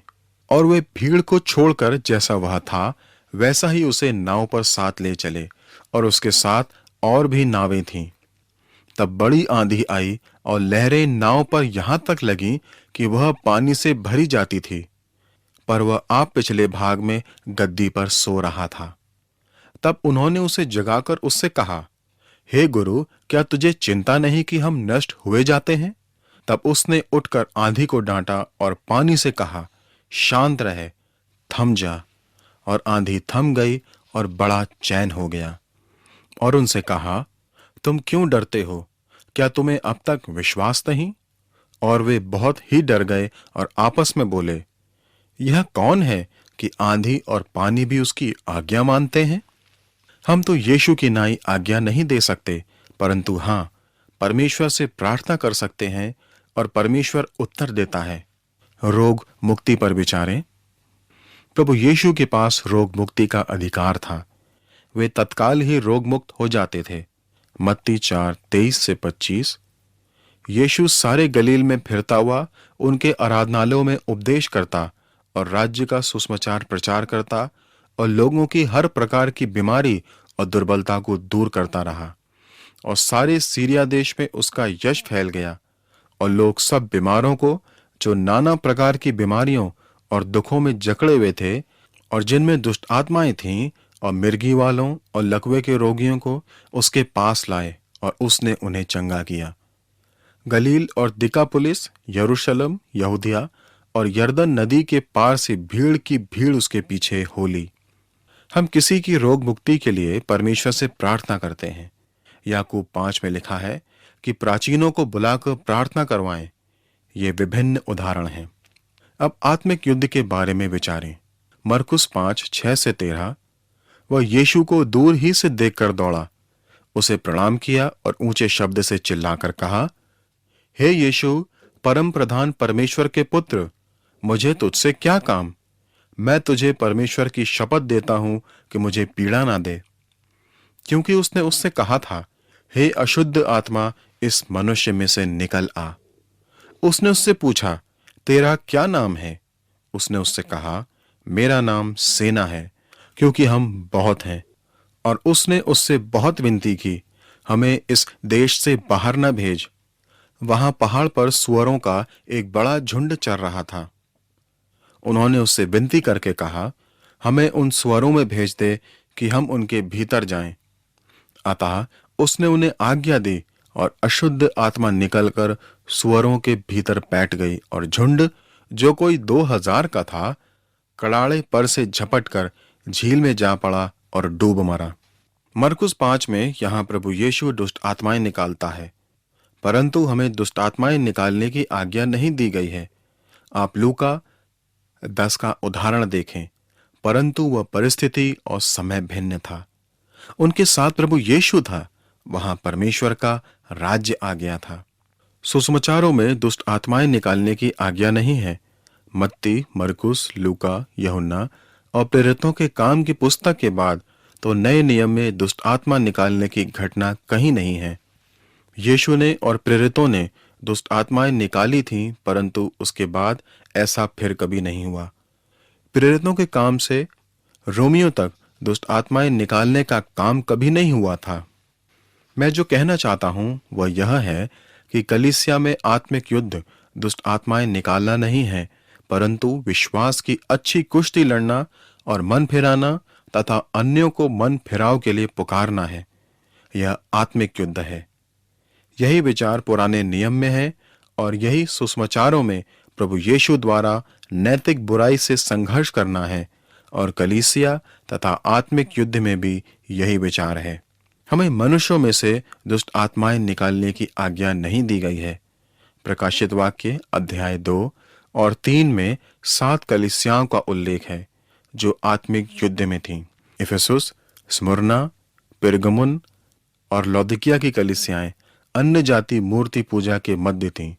और वे भीड़ को छोड़कर जैसा वह था वैसा ही उसे नाव पर साथ ले चले, और उसके साथ और भी नावें थीं। तब बड़ी आंधी आई और लहरें नाव पर यहां तक लगीं कि वह पानी से भरी जाती थी, पर वह आप पिछले भाग में गद्दी पर सो रहा था। तब उन्होंने उसे जगाकर उससे कहा, हे गुरु, क्या तुझे चिंता नहीं कि हम नष्ट हुए जाते हैं? तब उसने उठकर आंधी को डांटा और पानी से कहा, शांत रहे, थम जा। और आंधी थम गई और बड़ा चैन हो गया। और उनसे कहा, तुम क्यों डरते हो? क्या तुम्हें अब तक विश्वास नहीं? और वे बहुत ही डर गए और आपस में बोले, यह कौन है कि आंधी और पानी भी उसकी आज्ञा मानते हैं? हम तो यीशु की नाई आज्ञा नहीं दे सकते, परंतु हाँ, परमेश्वर से प्रार्थना कर सकते हैं और परमेश्वर उत्तर देता है। रोग मुक्ति पर विचारें। प्रभु यीशु के पास रोग मुक्ति का अधिकार था। वे तत्काल ही रोग मुक्त हो जाते थे। मत्ती 4:23-25। यीशु सारे गलील में फिरता हुआ उनके आराधनालयों में उपदेश करता और राज्य का सुसमाचार प्रचार करता और लोगों की हर प्रकार की बीमारी और दुर्बलता को दूर करता रहा। और सारे सीरिया देश में उसका यश फैल गया और लोग सब बीमारों को, जो नाना प्रकार की बीमारियों और दुखों में जकड़े हुए थे और जिनमें दुष्ट आत्माएं थीं, और मिर्गी वालों और लकवे के रोगियों को उसके पास लाए और उसने उन्हें चंगा किया। गलील और दिकापुलिस, यरूशलेम, यहूदिया और यरदन नदी के पार से भीड़ की भीड़ उसके पीछे हो ली। हम किसी की रोग मुक्ति के लिए परमेश्वर से प्रार्थना करते हैं। याकूब 5 में लिखा है कि प्राचीनों को बुलाकर प्रार्थना करवाएं। ये विभिन्न उदाहरण हैं। अब आत्मिक युद्ध के बारे में विचारें। मरकुस 5:6-13। वह यीशु को दूर ही से देखकर दौड़ा, उसे प्रणाम किया और ऊंचे शब्द से चिल्लाकर कहा, हे यीशु, परम प्रधान परमेश्वर के पुत्र, मुझे तुझसे क्या काम? मैं तुझे परमेश्वर की शपथ देता हूं कि मुझे पीड़ा ना दे। क्योंकि उसने उससे कहा था, हे अशुद्ध आत्मा, इस मनुष्य में से निकल आ। उसने उससे पूछा, तेरा क्या नाम है? उसने उससे कहा, मेरा नाम सेना है, क्योंकि हम बहुत हैं। और उसने उससे बहुत विनती की, हमें इस देश से बाहर न भेज। वहां पहाड़ पर सूअरों का एक बड़ा झुंड चर रहा था। उन्होंने उससे विनती करके कहा, हमें उन सूअरों में भेज दे कि हम उनके भीतर जाएं। अतः उसने उन्हें आज्ञा दी और अशुद्ध आत्मा निकलकर सूअरों के भीतर बैठ गई और झुंड, जो कोई 2000 का था, कड़ाड़े पर से झपटकर झील में जा पड़ा और डूब मरा। मरकुस 5 में यहाँ प्रभु यीशु दुष्ट आत्माएं निकालता है, परंतु हमें दुष्ट आत्माएं निकालने की आज्ञा नहीं दी गई है। आप लूका 10 का उदाहरण देखें, परंतु वह परिस्थिति और समय भिन्न था। उनके साथ प्रभु यीशु था, वहां परमेश्वर का राज्य आ गया था। सुसमाचारों में दुष्ट आत्माएं निकालने की आज्ञा नहीं है। मत्ती, मरकुस, लूका, यूहन्ना और प्रेरितों के काम की पुस्तक के बाद तो नए नियम में दुष्ट आत्मा निकालने की घटना कहीं नहीं है। यीशु ने और प्रेरितों ने दुष्ट आत्माएं निकाली थीं, परंतु उसके बाद ऐसा फिर कभी नहीं हुआ। प्रेरितों के काम से रोमियो तक दुष्ट आत्माएं निकालने का काम कभी नहीं हुआ था। मैं जो कहना चाहता हूं वह यह है कि कलीसिया में आत्मिक युद्ध दुष्ट आत्माएं निकालना नहीं है, परंतु विश्वास की अच्छी कुश्ती लड़ना और मन फिराना तथा अन्यों को मन फिराव के लिए पुकारना है। यह आत्मिक युद्ध है। यही विचार पुराने नियम में है और यही सुसमाचारों में प्रभु यीशु द्वारा नैतिक बुराई से संघर्ष करना है, और कलीसिया तथा आत्मिक युद्ध में भी यही विचार है। हमें मनुष्यों में से दुष्ट आत्माएं निकालने की आज्ञा नहीं दी गई है। प्रकाशित वाक्य अध्याय 2 और 3 में 7 कलीसियाओं का उल्लेख है जो आत्मिक युद्ध में थीं। इफिसुस, स्मुरना, पिरगमुन और लौदीकिया की कलीसियाएं अन्य जाति मूर्ति पूजा के मध्य थीं।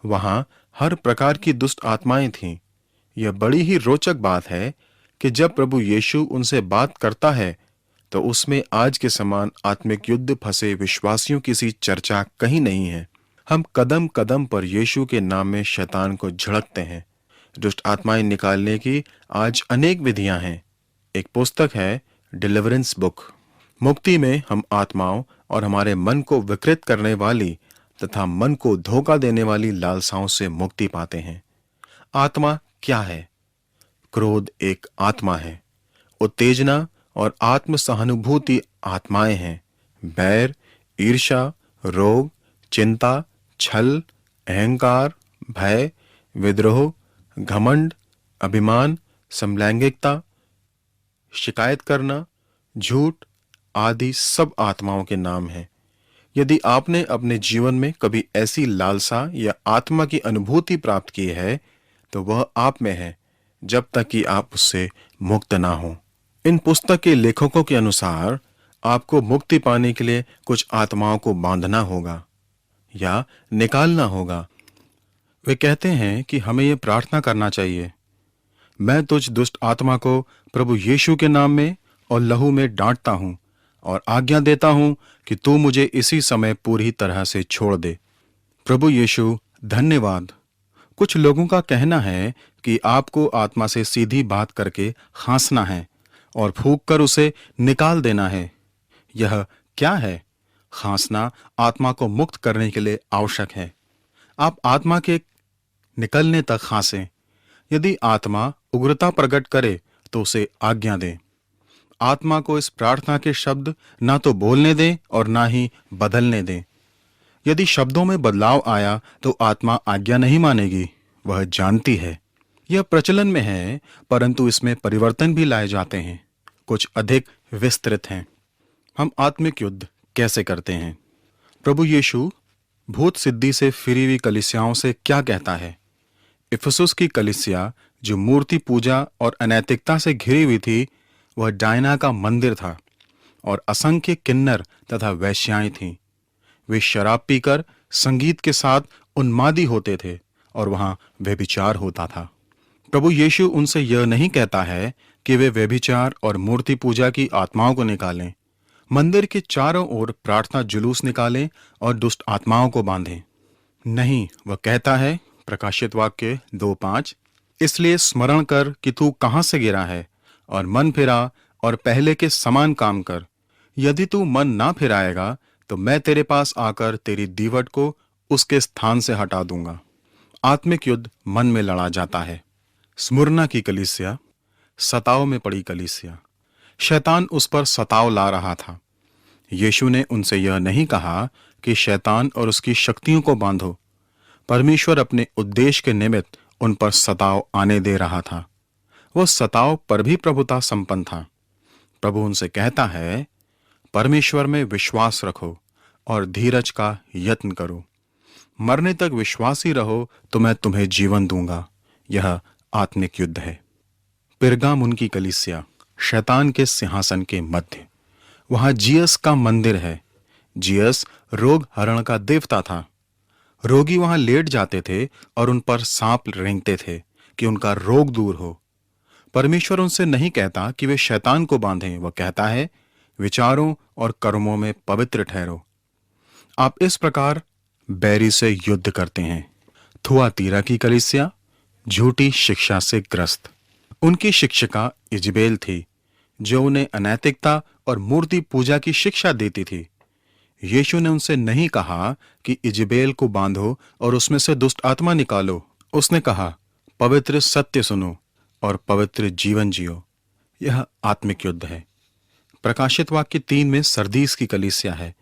वहां हर प्रकार की दुष्ट आत्माएं थीं। यह बड़ी ही रोचक बात है कि जब प्रभु यीशु उनसे बात करता है तो उसमें आज के समान आत्मिक युद्ध फंसे विश्वासियों की सी चर्चा कहीं नहीं है। हम कदम कदम पर यीशु के नाम में शैतान को झड़कते हैं। दुष्ट आत्माएं निकालने की आज अनेक विधियां हैं। एक पुस्तक है डिलीवरेंस बुक। मुक्ति में हम आत्माओं और हमारे मन को विकृत करने वाली तथा मन को धोखा देने वाली लालसाओं से मुक्ति पाते हैं। आत्मा क्या है? क्रोध एक आत्मा है। उत्तेजना और आत्म सहानुभूति आत्माएं हैं। बैर, ईर्ष्या, रोग, चिंता, छल, अहंकार, भय, विद्रोह, घमंड, अभिमान, समलैंगिकता, शिकायत करना, झूठ आदि सब आत्माओं के नाम हैं। यदि आपने अपने जीवन में कभी ऐसी लालसा या आत्मा की अनुभूति प्राप्त की है तो वह आप में है, जब तक कि आप उससे मुक्त ना हो। इन पुस्तक के लेखकों के अनुसार आपको मुक्ति पाने के लिए कुछ आत्माओं को बांधना होगा या निकालना होगा। वे कहते हैं कि हमें यह प्रार्थना करना चाहिए, मैं तुझ दुष्ट आत्मा को प्रभु यीशु के नाम में और लहू में डांटता हूं और आज्ञा देता हूं कि तू मुझे इसी समय पूरी तरह से छोड़ दे। प्रभु यीशु धन्यवाद। कुछ लोगों का कहना है कि आपको आत्मा से सीधी बात करके खांसना है और फूंक कर उसे निकाल देना है। यह क्या है? खांसना आत्मा को मुक्त करने के लिए आवश्यक है। आप आत्मा के निकलने तक खांसें। यदि आत्मा उग्रता प्रकट करे तो उसे आज्ञा दें। आत्मा को इस प्रार्थना के शब्द ना तो बोलने दें और ना ही बदलने दें। यदि शब्दों में बदलाव आया तो आत्मा आज्ञा नहीं मानेगी, वह जानती है। यह प्रचलन में है, परंतु इसमें परिवर्तन भी लाए जाते हैं, कुछ अधिक विस्तृत हैं। हम आत्मिक युद्ध कैसे करते हैं? प्रभु यीशु भूत सिद्धि से फिरी हुई कलीसियाओं से क्या कहता है? इफिसुस की कलीसिया जो मूर्ति पूजा और अनैतिकता से घिरी हुई थी, वह डायना का मंदिर था और असंख्य किन्नर तथा वैश्याएं थीं। वे शराब पीकर संगीत के साथ उन्मादी होते थे और वहां व्यभिचार होता था। प्रभु यीशु उनसे यह नहीं कहता है कि वे व्यभिचार और मूर्ति पूजा की आत्माओं को निकालें। मंदिर के चारों ओर प्रार्थना जुलूस निकालें और दुष्ट आत्माओं को बांधें। नहीं, वह कहता है, प्रकाशित वाक्य 2:5, इसलिए स्मरण कर कि तू कहां से गिरा है, और मन फिरा और पहले के समान काम कर। यदि तू मन ना फिराएगा तो मैं तेरे पास आकर तेरी दीवट को उसके स्थान से हटा दूंगा। आत्मिक युद्ध मन में लड़ा जाता है। स्मुरना की कलीसिया सताव में पड़ी कलीसिया। शैतान उस पर सताव ला रहा था। यीशु ने उनसे यह नहीं कहा कि शैतान और उसकी शक्तियों को बांधो। परमेश्वर अपने उद्देश्य के निमित्त उन पर सताव आने दे रहा था। वह सताव पर भी प्रभुता संपन्न था। प्रभु उनसे कहता है, परमेश्वर में विश्वास रखो और धीरज का यत्न करो। मरने तक विश्वासी रहो तो मैं तुम्हें जीवन दूंगा। यह आत्मिक युद्ध है। पिरगामुन की कलीसिया शैतान के सिंहासन के मध्य। वहां जियस का मंदिर है। जियस रोग हरण का देवता था। रोगी वहां लेट जाते थे और उन पर सांप रेंगते थे कि उनका रोग दूर हो। परमेश्वर उनसे नहीं कहता कि वे शैतान को बांधें। वह कहता है, विचारों और कर्मों में पवित्र ठहरो। आप इस प्रकार बैरी से युद्ध करते हैं। थुआतीरा की कलीसिया झूठी शिक्षा से ग्रस्त। उनकी शिक्षिका इजबेल थी, जो उन्हें अनैतिकता और मूर्ति पूजा की शिक्षा देती थी। यीशु ने उनसे नहीं कहा कि इजबेल को बांधो और उसमें से दुष्ट आत्मा निकालो। उसने कहा, पवित्र सत्य सुनो और पवित्र जीवन जियो। यह आत्मिक युद्ध है। प्रकाशित वाक्य 3 में सरदीस की कलीसिया है।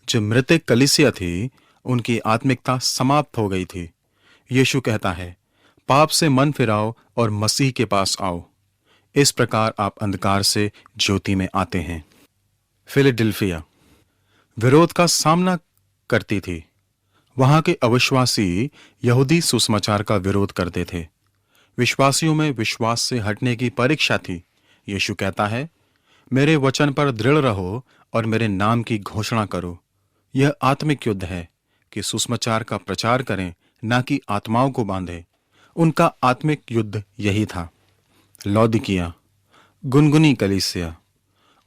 जो मृतक कलीसिया थी, उनकी आत्मिकता समाप्त हो गई थी। यीशु कहता है, पाप से मन फिराओ और मसीह के पास आओ। इस प्रकार आप अंधकार से ज्योति में आते हैं। फिलाडेल्फिया विरोध का सामना करती थी। वहां के अविश्वासी यहूदी सुसमाचार का विरोध करते थे। विश्वासियों में विश्वास से हटने की परीक्षा थी। यीशु कहता है, मेरे वचन पर दृढ़ रहो और मेरे नाम की घोषणा करो। यह आत्मिक युद्ध है कि सुसमाचार का प्रचार करें, ना कि आत्माओं को बांधे। उनका आत्मिक युद्ध यही था। लौदीकिया गुनगुनी कलीसिया।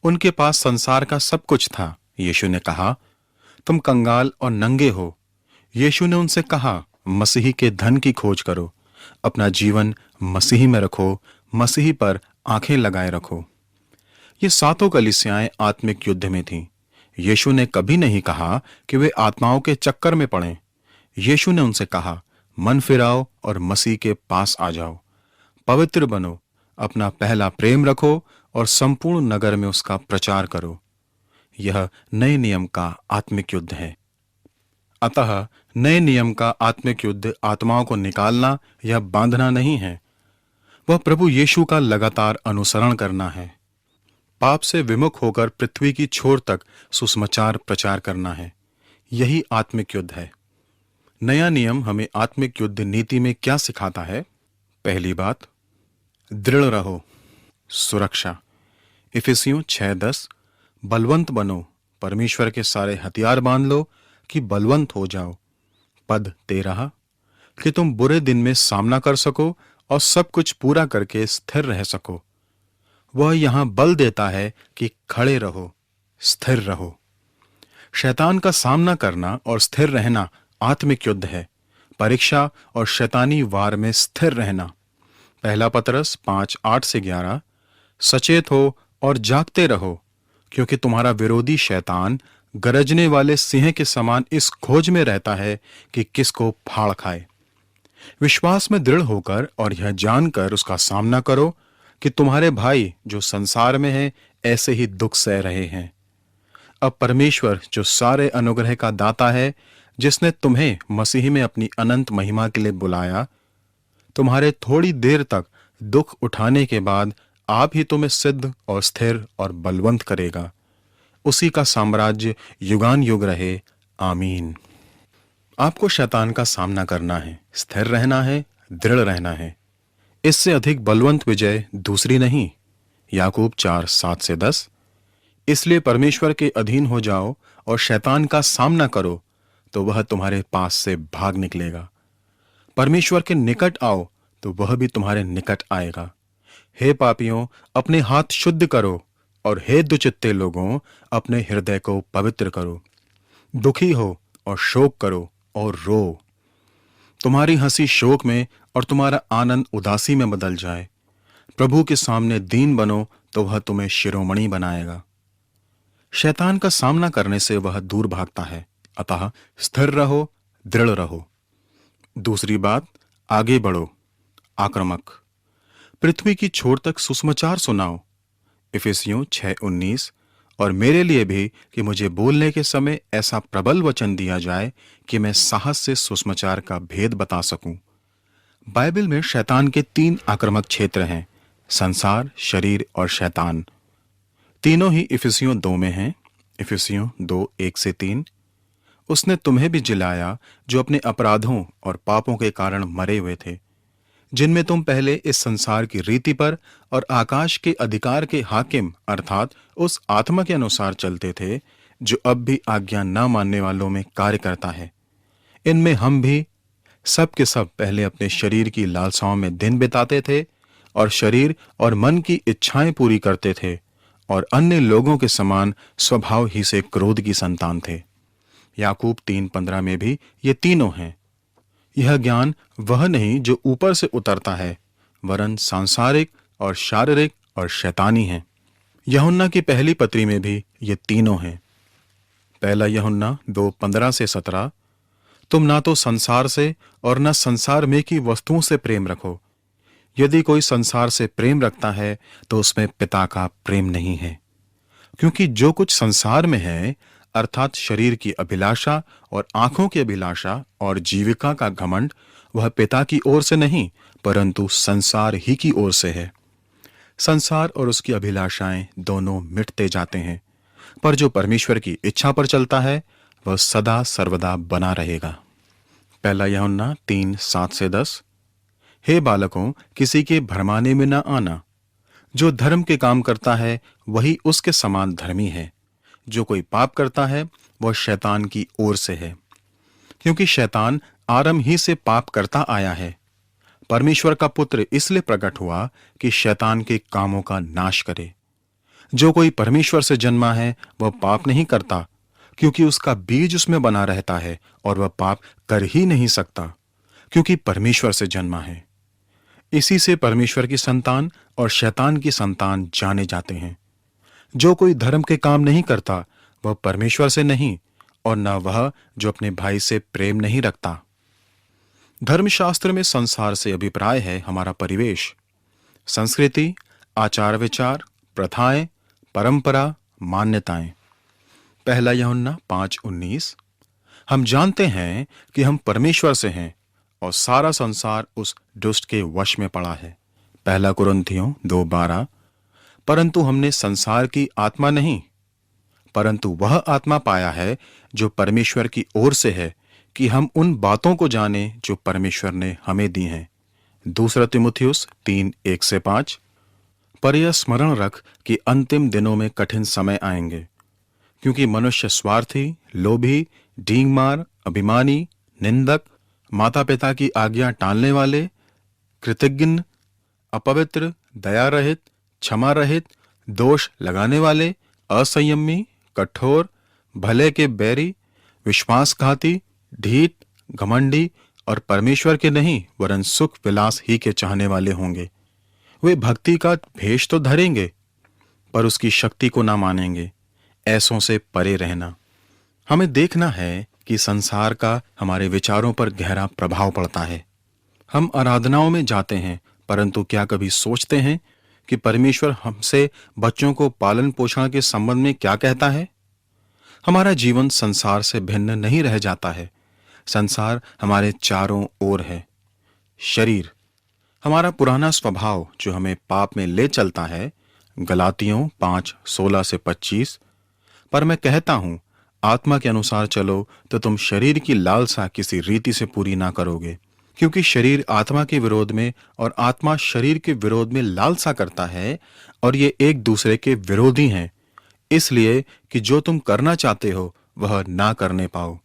उनके पास संसार का सब कुछ था। यीशु ने कहा, तुम कंगाल और नंगे हो। यीशु ने उनसे कहा, मसीही के धन की खोज करो। अपना जीवन मसीही में रखो, मसीही पर आंखें लगाए रखो। ये सातों कलीसियाएं आत्मिक युद्ध में थीं। यीशु ने कभी नहीं कहा कि वे आत्माओं के चक्कर में पड़ें। यीशु ने उनसे कहा, मन फिराओ और मसीह के पास आ जाओ। पवित्र बनो, अपना पहला प्रेम रखो और संपूर्ण नगर में उसका प्रचार करो। यह नए नियम का आत्मिक युद्ध है। अतः नए नियम का आत्मिक युद्ध आत्माओं को निकालना या बांधना नहीं है। वह प्रभु यीशु का लगातार अनुसरण करना है। पाप से विमुख होकर पृथ्वी की छोर तक सुसमाचार प्रचार करना है। यही आत्मिक युद्ध है। नया नियम हमें आत्मिक युद्ध नीति में क्या सिखाता है? पहली बात, दृढ़ रहो। सुरक्षा। इफिसियों 6:10, बलवंत बनो, परमेश्वर के सारे हथियार बांध लो कि बलवंत हो जाओ। पद 13, कि तुम बुरे दिन में सामना कर सको और सब कुछ पूरा करके स्थिर रह सको। वह यहां बल देता है कि खड़े रहो, स्थिर रहो। शैतान का सामना करना और स्थिर रहना आत्मिक युद्ध है। परीक्षा और शैतानी वार में स्थिर रहना। पहला पतरस 5:8-11, सचेत हो और जागते रहो, क्योंकि तुम्हारा विरोधी शैतान गरजने वाले सिंह के समान इस खोज में रहता है कि किसको फाड़ खाए। विश्वास में दृढ़ होकर और यह जानकर उसका सामना करो कि तुम्हारे भाई जो संसार में हैं ऐसे ही दुख सह रहे हैं। अब परमेश्वर जो सारे अनुग्रह का दाता है, जिसने तुम्हें मसीह में अपनी अनंत महिमा के लिए बुलाया, तुम्हारे थोड़ी देर तक दुख उठाने के बाद आप ही तुम्हें सिद्ध और स्थिर और बलवंत करेगा। उसी का साम्राज्य युगान युग रहे। आमीन। आपको शैतान का सामना करना है, स्थिर रहना है, दृढ़ रहना है। इससे अधिक बलवंत विजय दूसरी नहीं। याकूब 4:7-10। इसलिए परमेश्वर के अधीन हो जाओ और शैतान का सामना करो, तो वह तुम्हारे पास से भाग निकलेगा। परमेश्वर के निकट आओ, तो वह भी तुम्हारे निकट आएगा। हे पापियों, अपने हाथ शुद्ध करो, और हे दुचित्ते लोगों, अपने हृदय को पवित्र करो। दुखी हो और शोक करो और रो। तुम्हारी हंसी शोक में और तुम्हारा आनंद उदासी में बदल जाए। प्रभु के सामने दीन बनो तो वह तुम्हें शिरोमणि बनाएगा। शैतान का सामना करने से वह दूर भागता है, अतः स्थिर रहो, दृढ़ रहो। दूसरी बात, आगे बढ़ो, आक्रामक। पृथ्वी की छोर तक सुसमाचार सुनाओ, इफिसियों 6:19। और मेरे लिए भी कि मुझे बोलने के समय ऐसा प्रबल वचन दिया जाए कि मैं साहस से सुसमाचार का भेद बता सकूं। बाइबल में शैतान के 3 आक्रामक क्षेत्र हैं, संसार, शरीर और शैतान। तीनों ही इफिसियों 2 में हैं। इफिसियों 2:1-3। उसने तुम्हें भी जिलाया जो अपने अपराधों और पापों के कारण मरे हुए थे, जिनमें तुम पहले इस संसार की रीति पर और आकाश के अधिकार के हाकिम अर्थात उस आत्मा के अनुसार चलते थे, जो अब भी आज्ञा न मानने वालों में कार्य करता है। इनमें हम भी सब के सब पहले अपने शरीर की लालसाओं में दिन बिताते थे और शरीर और मन की इच्छाएं पूरी करते थे, और अन्य लोगों के समान स्वभाव ही से क्रोध की संतान थे। याकूब 3:15 में भी ये तीनों हैं। यह ज्ञान वह नहीं जो ऊपर से उतरता है, वरन सांसारिक और शारीरिक और शैतानी है। यूहन्ना की पहली पत्री में भी ये तीनों हैं। पहला यूहन्ना 2:15-17। तुम ना तो संसार से और न संसार में की वस्तुओं से प्रेम रखो। यदि कोई संसार से प्रेम रखता है तो उसमें पिता का प्रेम नहीं है। क्योंकि जो कुछ संसार में है, अर्थात शरीर की अभिलाषा और आंखों की अभिलाषा और जीविका का घमंड, वह पिता की ओर से नहीं परंतु संसार ही की ओर से है। संसार और उसकी अभिलाषाएं दोनों मिटते जाते हैं, पर जो परमेश्वर की इच्छा पर चलता है वह सदा सर्वदा बना रहेगा। पहला यूहन्ना 3:7-10। हे बालकों, किसी के भरमाने में न आना। जो धर्म के काम करता है वही उसके समान धर्मी है। जो कोई पाप करता है वह शैतान की ओर से है, क्योंकि शैतान आरंभ ही से पाप करता आया है। परमेश्वर का पुत्र इसलिए प्रकट हुआ कि शैतान के कामों का नाश करे। जो कोई परमेश्वर से जन्मा है वह पाप नहीं करता, क्योंकि उसका बीज उसमें बना रहता है, और वह पाप कर ही नहीं सकता, क्योंकि परमेश्वर से जन्मा है। इसी से परमेश्वर की संतान और शैतान की संतान जाने जाते हैं। जो कोई धर्म के काम नहीं करता वह परमेश्वर से नहीं, और न वह जो अपने भाई से प्रेम नहीं रखता। धर्मशास्त्र में संसार से अभिप्राय है हमारा परिवेश, संस्कृति, आचार विचार, प्रथाएं, परंपरा, मान्यताएं। पहला यूहन्ना 5:19। हम जानते हैं कि हम परमेश्वर से हैं और सारा संसार उस दुष्ट के वश में पड़ा है। पहला कुरिन्थियों 2:12। परंतु हमने संसार की आत्मा नहीं, परंतु वह आत्मा पाया है जो परमेश्वर की ओर से है, कि हम उन बातों को जाने जो परमेश्वर ने हमें दी हैं। दूसरा तीमुथियुस 3:1-5। पर यह स्मरण रख कि अंतिम दिनों में कठिन समय आएंगे, क्योंकि मनुष्य स्वार्थी, लोभी, डींगमार, अभिमानी, निंदक, माता पिता की आज्ञा टालने वाले, कृतज्ञ, अपवित्र, दया रहित, क्षमा रहित, दोष लगाने वाले, असंयमी, कठोर, भले के बैरी, विश्वासघाती, ढीठ, घमंडी और परमेश्वर के नहीं वरन सुख विलास ही के चाहने वाले होंगे। वे भक्ति का भेष तो धरेंगे, पर उसकी शक्ति को ना मानेंगे। ऐसों से परे रहना। हमें देखना है कि संसार का हमारे विचारों पर गहरा प्रभाव पड़ता है। हम आराधनाओं में जाते हैं, परंतु क्या कभी सोचते हैं कि परमेश्वर हमसे बच्चों को पालन पोषण के संबंध में क्या कहता है? हमारा जीवन संसार से भिन्न नहीं रह जाता है। संसार हमारे चारों ओर है। शरीर, हमारा पुराना स्वभाव जो हमें पाप में ले चलता है, गलातियों 5:16-25। पर मैं कहता हूं, आत्मा के अनुसार चलो तो तुम शरीर की लालसा किसी रीति से पूरी ना करोगे, क्योंकि शरीर आत्मा के विरोध में और आत्मा शरीर के विरोध में लालसा करता है, और ये एक दूसरे के विरोधी हैं, इसलिए कि जो तुम करना चाहते हो वह ना करने पाओ।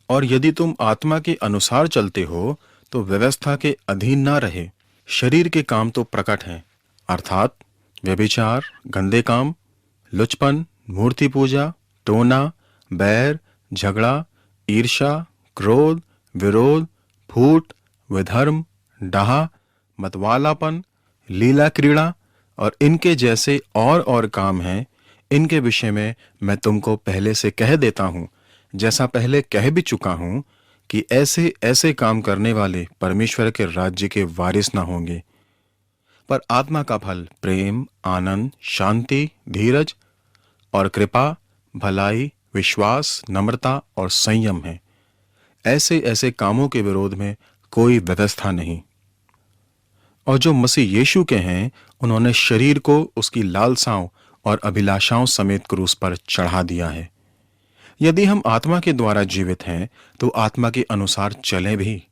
और यदि तुम आत्मा के अनुसार चलते हो तो व्यवस्था के अधीन ना रहे। शरीर के काम तो प्रकट हैं, अर्थात व्यभिचार, गंदे काम, लुचपन, मूर्ति पूजा, टोना, बैर, झगड़ा, ईर्ष्या, क्रोध, विरोध, फूट, विधर्म, डाह, मतवालापन, लीला क्रीड़ा और इनके जैसे और काम हैं। इनके विषय में मैं तुमको पहले से कह देता हूं, जैसा पहले कह भी चुका हूं, कि ऐसे ऐसे काम करने वाले परमेश्वर के राज्य के वारिस ना होंगे। पर आत्मा का फल प्रेम, आनंद, शांति, धीरज और कृपा, भलाई, विश्वास, नम्रता और संयम है। ऐसे ऐसे कामों के विरोध में कोई व्यवस्था नहीं। और जो मसीह यीशु के हैं, उन्होंने शरीर को उसकी लालसाओं और अभिलाषाओं समेत क्रूस पर चढ़ा दिया है। यदि हम आत्मा के द्वारा जीवित हैं, तो आत्मा के अनुसार चलें भी।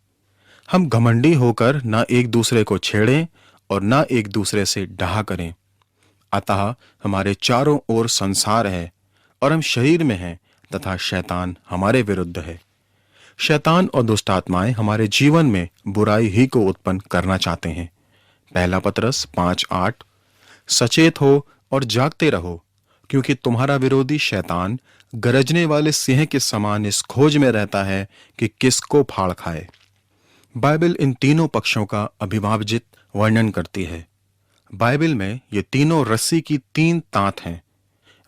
हम घमंडी होकर ना एक दूसरे को छेड़ें और ना एक दूसरे से डाह करें। अतः हमारे चारों ओर संसार है और हम शरीर में हैं तथा शैतान हमारे विरुद्ध है। शैतान और दुष्ट आत्माएं हमारे जीवन में बुराई ही को उत्पन्न करना चाहते हैं। पहला पतरस 5:8। सचेत हो और जागते रहो, क्योंकि तुम्हारा विरोधी शैतान गरजने वाले सिंह के समान इस खोज में रहता है कि किसको फाड़ खाए। बाइबल इन तीनों पक्षों का अभिभाजित वर्णन करती है। बाइबल में ये तीनों रस्सी की 3 तांत हैं।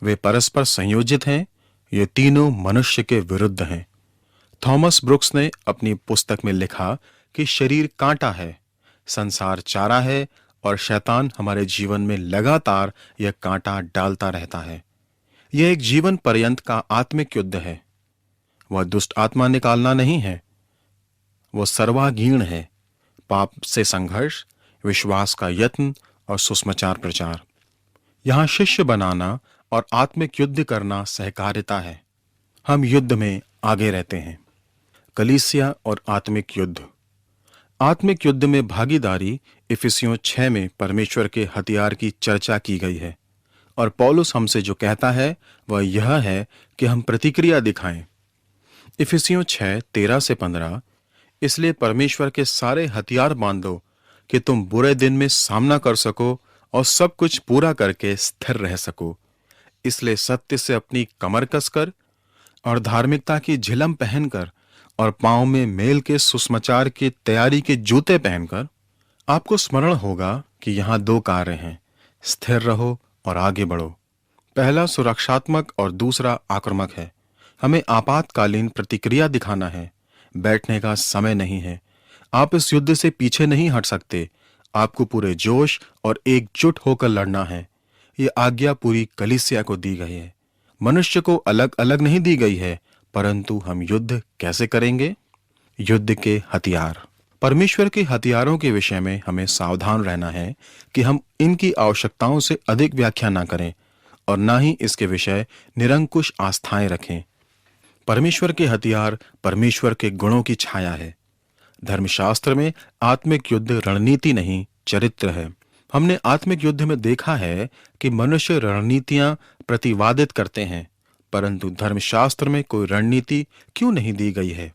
वे परस्पर संयोजित हैं। ये तीनों मनुष्य के विरुद्ध हैं। थॉमस ब्रुक्स ने अपनी पुस्तक में लिखा कि शरीर कांटा है, संसार चारा है और शैतान हमारे जीवन में लगातार यह कांटा डालता रहता है। यह एक जीवन पर्यंत का आत्मिक युद्ध है। वह दुष्ट आत्मा निकालना नहीं है, वह सर्वागीण है। पाप से संघर्ष, विश्वास का यत्न और सुसमाचार प्रचार। यहां शिष्य बनाना और आत्मिक युद्ध करना सहकारिता है। हम युद्ध में आगे रहते हैं। कलीसिया और आत्मिक युद्ध। आत्मिक युद्ध में भागीदारी इफिसियों 6 में परमेश्वर के हथियार की चर्चा की गई है। और पौलुस हमसे जो कहता है वह यह है कि हम प्रतिक्रिया दिखाएं। इफिसियों 6:13-15। इसलिए परमेश्वर के सारे हथियार बांधो कि तुम बुरे दिन में सामना कर सको और सब कुछ पूरा करके स्थिर रह सको। इसलिए सत्य से अपनी कमर कसकर और धार्मिकता की झिलम पहनकर और पांव में मेल के सुसमाचार की तैयारी के जूते पहनकर। आपको स्मरण होगा कि यहां 2 कार्य हैं, स्थिर रहो और आगे बढ़ो। पहला सुरक्षात्मक और दूसरा आक्रामक है। हमें आपातकालीन प्रतिक्रिया दिखाना है। बैठने का समय नहीं है। आप इस युद्ध से पीछे नहीं हट सकते। आपको पूरे जोश और एकजुट होकर लड़ना है। ये आज्ञा पूरी कलीसिया को दी गई है। मनुष्य को अलग अलग नहीं दी गई है, परंतु हम युद्ध कैसे करेंगे? युद्ध के हथियार। परमेश्वर के हथियारों के विषय में हमें सावधान रहना है कि हम इनकी आवश्यकताओं से अधिक व्याख्या ना करें और ना ही इसके विषय निरंकुश आस्थाएं रखें। परमेश्वर के हथियार परमेश्वर के गुणों की छाया है। धर्मशास्त्र में आत्मिक युद्ध रणनीति नहीं, चरित्र है। हमने आत्मिक युद्ध में देखा है कि मनुष्य रणनीतियां प्रतिवादित करते हैं, परंतु धर्मशास्त्र में कोई रणनीति क्यों नहीं दी गई है?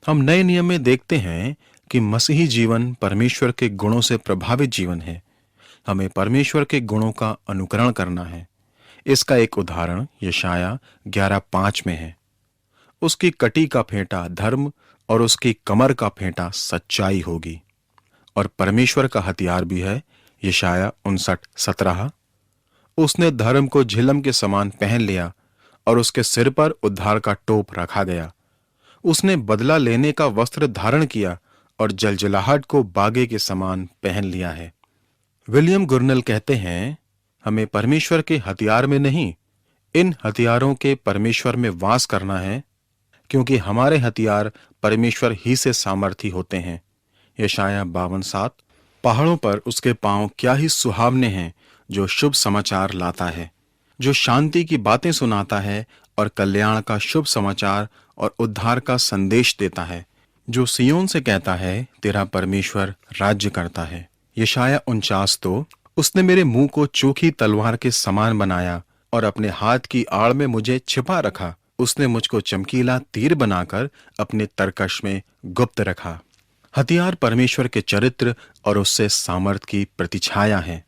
हम नए नियम में देखते हैं कि मसीही जीवन परमेश्वर के गुणों से प्रभावित जीवन है। हमें परमेश्वर के गुणों का अनुकरण करना है। इसका एक उदाहरण यशाया 11:5 में है। उसकी कटी का फेंटा धर्म और उसकी कमर का फेंटा सच्चाई होगी। और परमेश्वर का हथियार भी है यशाया 59:17। उसने धर्म को झिलम के समान पहन लिया और उसके सिर पर उद्धार का टोप रखा गया। उसने बदला लेने का वस्त्र धारण किया और जलजलाहट को बागे के समान पहन लिया है। विलियम गुर्नेल कहते हैं, हमें परमेश्वर के हथियार में नहीं, इन हथियारों के परमेश्वर में वास करना है, क्योंकि हमारे हथियार परमेश्वर ही से सामर्थी होते हैं। यशाया 52:7। पहाड़ों पर उसके पांव क्या ही सुहावने हैं, जो शुभ समाचार लाता है, जो शांति की बातें सुनाता है और कल्याण का शुभ समाचार और उद्धार का संदेश देता है, जो सियोन से कहता है, तेरा परमेश्वर राज्य करता है। यशाया 49। तो उसने मेरे मुंह को चोखी तलवार के समान बनाया और अपने हाथ की आड़ में मुझे छिपा रखा। उसने मुझको चमकीला तीर बनाकर अपने तरकश में गुप्त रखा। हथियार परमेश्वर के चरित्र और उससे सामर्थ की प्रतिछाया है।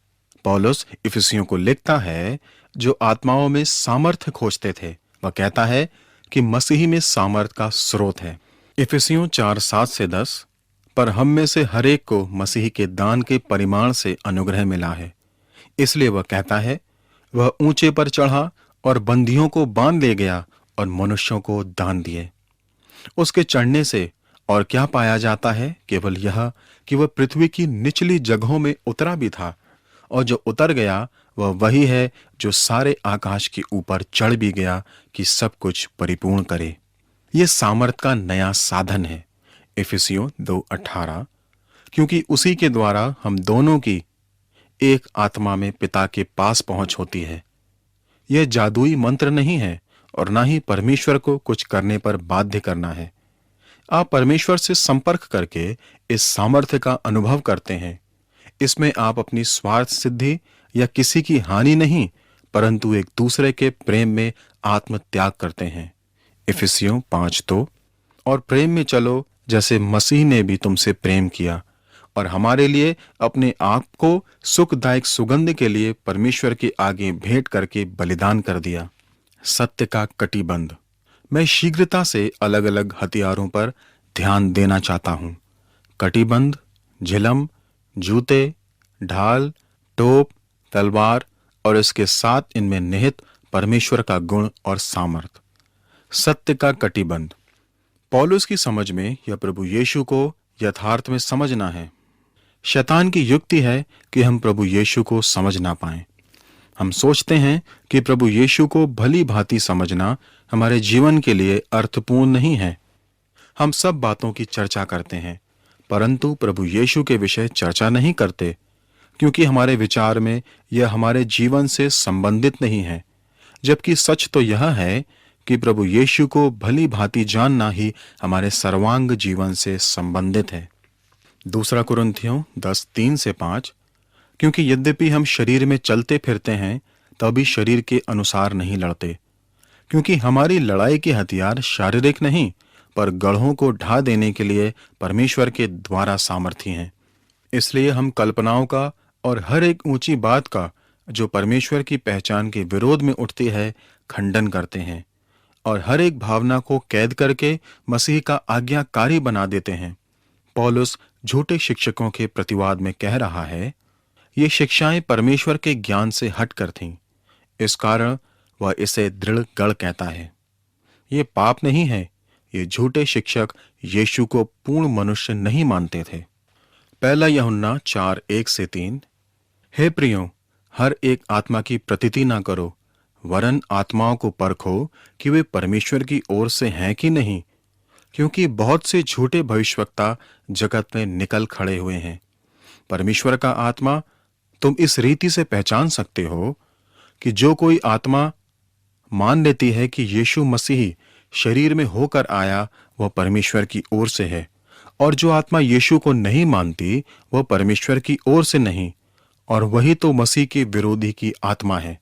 पौलुस इफिसियों को लिखता है, जो आत्माओं में सामर्थ्य खोजते थे। वह कहता है कि मसीही में सामर्थ का स्रोत है। इफिसियों 4:7-10। पर हम में से हर एक को मसीह के दान के परिमाण से अनुग्रह मिला है। इसलिए वह कहता है, वह ऊंचे पर चढ़ा और बंदियों को बांध ले गया और मनुष्यों को दान दिए। उसके चढ़ने से और क्या पाया जाता है? केवल यह कि वह पृथ्वी की निचली जगहों में उतरा भी था, और जो उतर गया वह वही है जो सारे आकाश के ऊपर चढ़ भी गया कि सब कुछ परिपूर्ण करे। यह सामर्थ का नया साधन है। इफिसियों 2:18, क्योंकि उसी के द्वारा हम दोनों की एक आत्मा में पिता के पास पहुंच होती है। यह जादुई मंत्र नहीं है और ना ही परमेश्वर को कुछ करने पर बाध्य करना है। आप परमेश्वर से संपर्क करके इस सामर्थ्य का अनुभव करते हैं। इसमें आप अपनी स्वार्थ सिद्धि या किसी की हानि नहीं, परंतु एक दूसरे के प्रेम में आत्म त्याग करते हैं। इफिसियों 5:2, और प्रेम में चलो जैसे मसीह ने भी तुमसे प्रेम किया और हमारे लिए अपने आप को सुखदायक सुगंध के लिए परमेश्वर के आगे भेंट करके बलिदान कर दिया। सत्य का कटिबंध। मैं शीघ्रता से अलग अलग हथियारों पर ध्यान देना चाहता हूं। कटिबंध, झिलम, जूते, ढाल, टोप, तलवार और इसके साथ इनमें निहित परमेश्वर का गुण और सामर्थ। सत्य का कटिबंध। पौलुस की समझ में यह प्रभु यीशु को यथार्थ में समझना है। शैतान की युक्ति है कि हम प्रभु यीशु को समझ ना पाएं। हम सोचते हैं कि प्रभु यीशु को भली भांति समझना हमारे जीवन के लिए अर्थपूर्ण नहीं है। हम सब बातों की चर्चा करते हैं, परंतु प्रभु यीशु के विषय चर्चा नहीं करते, क्योंकि हमारे विचार में यह हमारे जीवन से संबंधित नहीं है। जबकि सच तो यह है कि प्रभु यीशु को भली भांति जानना ही हमारे सर्वांग जीवन से संबंधित है। दूसरा कुरिन्थियों 10:3-5, क्योंकि यद्यपि हम शरीर में चलते फिरते हैं तभी शरीर के अनुसार नहीं लड़ते, क्योंकि हमारी लड़ाई के हथियार शारीरिक नहीं पर गढ़ों को ढा देने के लिए परमेश्वर के द्वारा सामर्थी हैं। इसलिए हम कल्पनाओं का और हर एक ऊंची बात का जो परमेश्वर की पहचान के विरोध में उठती है खंडन करते हैं और हर एक भावना को कैद करके मसीह का आज्ञाकारी बना देते हैं। पौलुस झूठे शिक्षकों के प्रतिवाद में कह रहा है, ये शिक्षाएं परमेश्वर के ज्ञान से हटकर थीं, इस कारण वह इसे दृढ़ गढ़ कहता है। ये पाप नहीं है। ये झूठे शिक्षक यीशु को पूर्ण मनुष्य नहीं मानते थे। पहला यूहन्ना 4:1-3, हे प्रियो, हर एक आत्मा की प्रतीति ना करो, वरन आत्माओं को परखो कि वे परमेश्वर की ओर से हैं कि नहीं, क्योंकि बहुत से झूठे भविष्यवक्ता जगत में निकल खड़े हुए हैं। परमेश्वर का आत्मा तुम इस रीति से पहचान सकते हो कि जो कोई आत्मा मान लेती है कि यीशु मसीह शरीर में होकर आया वह परमेश्वर की ओर से है, और जो आत्मा यीशु को नहीं मानती वह परमेश्वर की ओर से नहीं, और वही तो मसीह के विरोधी की आत्मा है,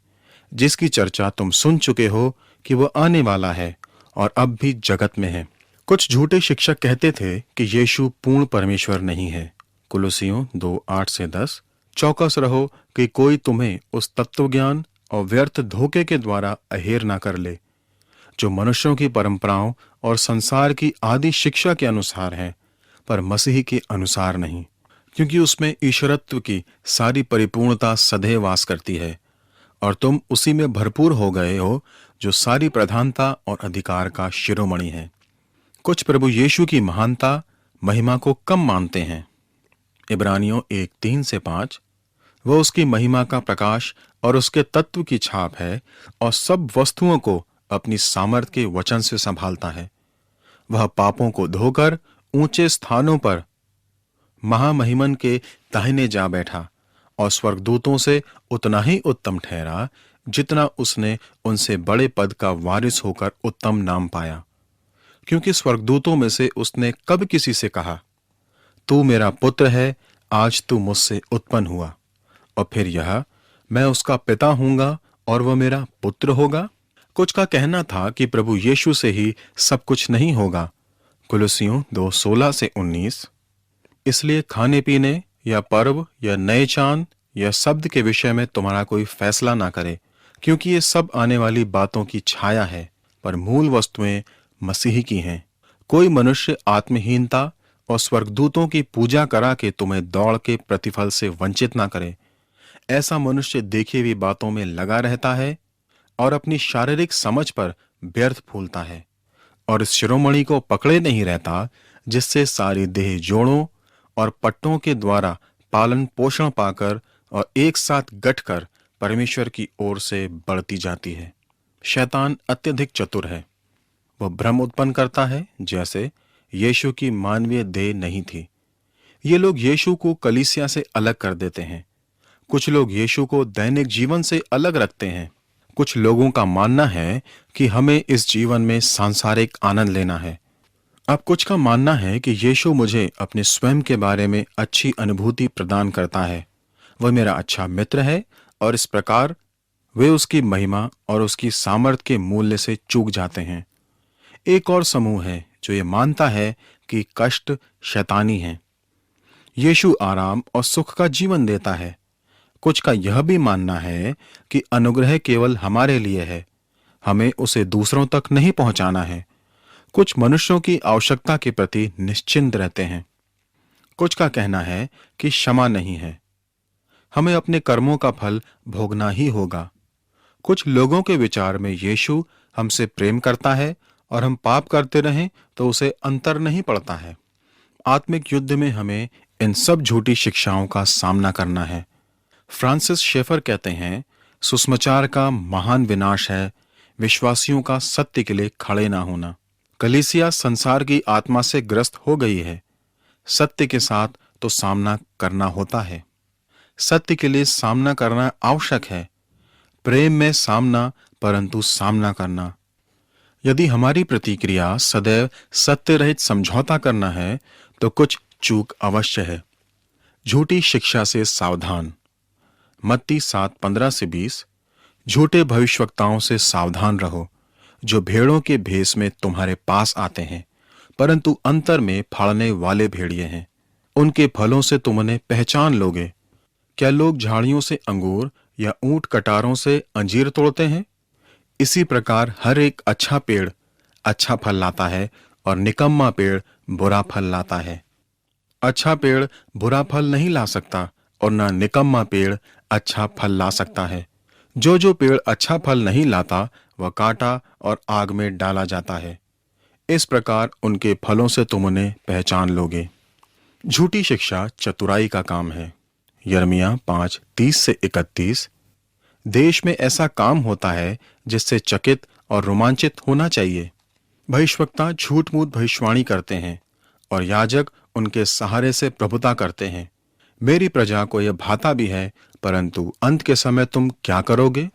जिसकी चर्चा तुम सुन चुके हो कि वह आने वाला है और अब भी जगत में है। कुछ झूठे शिक्षक कहते थे कि यीशु पूर्ण परमेश्वर नहीं है। कुलुसियों 2:8-10, चौकस रहो कि कोई तुम्हें उस तत्वज्ञान और व्यर्थ धोखे के द्वारा अहेर ना कर ले, जो मनुष्यों की परंपराओं और संसार की आदि शिक्षा के अनुसार है, पर मसीह के अनुसार नहीं, क्योंकि उसमें ईश्वरत्व की सारी परिपूर्णता सदैव वास करती है और तुम उसी में भरपूर हो गए हो, जो सारी प्रधानता और अधिकार का शिरोमणि है। कुछ प्रभु यीशु की महानता महिमा को कम मानते हैं। इब्रानियों 1:3-5, वह उसकी महिमा का प्रकाश और उसके तत्व की छाप है और सब वस्तुओं को अपनी सामर्थ के वचन से संभालता है। वह पापों को धोकर ऊंचे स्थानों पर महामहिमन के दाहिने जा बैठा और स्वर्गदूतों से उतना ही उत्तम ठहरा जितना उसने उनसे बड़े पद का वारिस होकर उत्तम नाम पाया। क्योंकि स्वर्गदूतों में से उसने कब किसी से कहा, तू मेरा पुत्र है, आज तू मुझसे उत्पन्न हुआ, और फिर यह, मैं उसका पिता हूंगा और वह मेरा पुत्र होगा। कुछ का कहना था कि प्रभु यीशु से ही सब कुछ नहीं होगा। कुलुसियों 2:16-19, इसलिए खाने पीने या पर्व या नए चांद या शब्द के विषय में तुम्हारा कोई फैसला ना करे, क्योंकि ये सब आने वाली बातों की छाया है, पर मूल वस्तुएं मसीह की हैं। कोई मनुष्य आत्महीनता और स्वर्गदूतों की पूजा करा के तुम्हें दौड़ के प्रतिफल से वंचित ना करे। ऐसा मनुष्य देखी हुई बातों में लगा रहता है और अपनी शारीरिक समझ पर व्यर्थ फूलता है और इस शिरोमणि को पकड़े नहीं रहता, जिससे सारी देह जोड़ों और पट्टों के द्वारा पालन पोषण पाकर और एक साथ गठकर परमेश्वर की ओर से बढ़ती जाती है। शैतान अत्यधिक चतुर है। वह भ्रम उत्पन्न करता है जैसे यीशु की मानवीय देह नहीं थी। ये लोग यीशु को कलीसिया से अलग कर देते हैं। कुछ लोग यीशु को दैनिक जीवन से अलग रखते हैं। कुछ लोगों का मानना है कि हमें इस जीवन में सांसारिक आनंद लेना है। अब कुछ का मानना है कि यीशु मुझे अपने स्वयं के बारे में अच्छी अनुभूति प्रदान करता है, वह मेरा अच्छा मित्र है, और इस प्रकार वे उसकी महिमा और उसकी सामर्थ्य के मूल्य से चूक जाते हैं। एक और समूह है जो ये मानता है कि कष्ट शैतानी है। यीशु आराम और सुख का जीवन देता है। कुछ का यह भी मानना है कि अनुग्रह केवल हमारे लिए है, हमें उसे दूसरों तक नहीं पहुंचाना है। कुछ मनुष्यों की आवश्यकता के प्रति निश्चिंत रहते हैं। कुछ का कहना है कि क्षमा नहीं है, हमें अपने कर्मों का फल भोगना ही होगा। कुछ लोगों के विचार में यीशु हमसे प्रेम करता है और हम पाप करते रहें तो उसे अंतर नहीं पड़ता है। आत्मिक युद्ध में हमें इन सब झूठी शिक्षाओं का सामना करना है। फ्रांसिस शेफर कहते हैं, सुसमाचार का महान विनाश है विश्वासियों का सत्य के लिए खड़े ना होना। कलीसिया संसार की आत्मा से ग्रस्त हो गई है। सत्य के साथ तो सामना करना होता है। सत्य के लिए सामना करना आवश्यक है। प्रेम में सामना, परंतु सामना करना। यदि हमारी प्रतिक्रिया सदैव सत्य रहित समझौता करना है तो कुछ चूक अवश्य है। झूठी शिक्षा से सावधान। मत्ती 7:15-20। झूठे भविष्यवक्ताओं से सावधान रहो, जो भेड़ों के भेष में तुम्हारे पास आते हैं, परंतु अंतर में फाड़ने वाले भेड़िए हैं। उनके फलों से तुम उन्हें पहचान लोगे। क्या लोग झाड़ियों से अंगूर या ऊंट कटारों से अंजीर तोड़ते हैं? इसी प्रकार हर एक अच्छा पेड़ अच्छा फल लाता है और निकम्मा पेड़ बुरा फल लाता है। अच्छा पेड़ बुरा फल नहीं ला सकता और न निकम्मा पेड़ अच्छा फल ला सकता है। जो पेड़ अच्छा फल नहीं लाता वह काटा और आग में डाला जाता है। इस प्रकार उनके फलों से तुम उन्हें पहचान लोगे। झूठी शिक्षा चतुराई का काम है। यिर्मयाह 5:30-31। देश में ऐसा काम होता है जिससे चकित और रोमांचित होना चाहिए। भविष्यवक्ता झूठ मूठ भविष्यवाणी करते हैं और याजक उनके सहारे से प्रभुता करते हैं। मेरी प्रजा को यह भाता भी है, परंतु अंत के समय तुम क्या करोगे?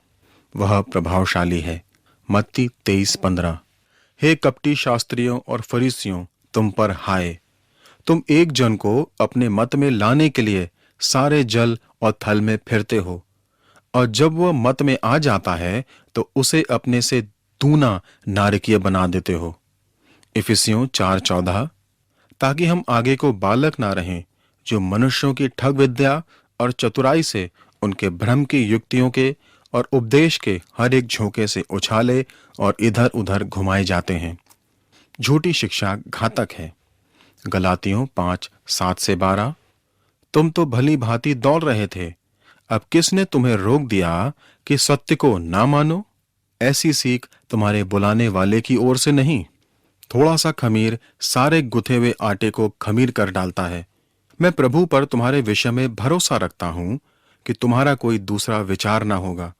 वह प्रभावशाली है। मत्ती 23:15। हे कपटी शास्त्रियों और फरीसियों, तुम पर हाय! तुम एक जन को अपने मत में लाने के लिए सारे जल और थल में फिरते हो, और जब वह मत में आ जाता है तो उसे अपने से दूना नारकीय बना देते हो। इफिसियों 4:14। ताकि हम आगे को बालक ना रहें, जो मनुष्यों की ठग विद्या और चतुराई से उनके भ्रम की युक्तियों के और उपदेश के हर एक झोंके से उछाले और इधर उधर घुमाए जाते हैं। झूठी शिक्षा घातक है। गलातियों 5:7-12। तुम तो भली भांति दौड़ रहे थे, अब किसने तुम्हें रोक दिया कि सत्य को ना मानो? ऐसी सीख तुम्हारे बुलाने वाले की ओर से नहीं। थोड़ा सा खमीर सारे गुथे हुए आटे को खमीर कर डालता है। मैं प्रभु पर तुम्हारे विषय में भरोसा रखता हूं कि तुम्हारा कोई दूसरा विचार ना होगा,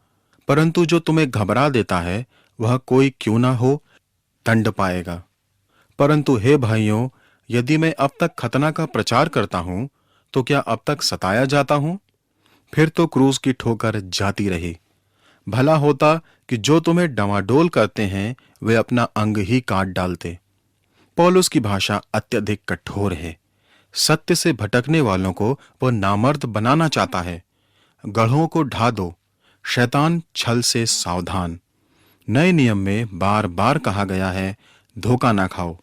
परंतु जो तुम्हें घबरा देता है वह कोई क्यों ना हो दंड पाएगा। परंतु हे भाइयों, यदि मैं अब तक खतना का प्रचार करता हूं तो क्या अब तक सताया जाता हूं? फिर तो क्रूस की ठोकर जाती रही। भला होता कि जो तुम्हें डवाडोल करते हैं वे अपना अंग ही काट डालते। पौलुस की भाषा अत्यधिक कठोर है। सत्य से भटकने वालों को वह नामर्द बनाना चाहता है। गढ़ों को ढा दो, शैतान छल से सावधान। नए नियम में बार बार कहा गया है, धोखा ना खाओ।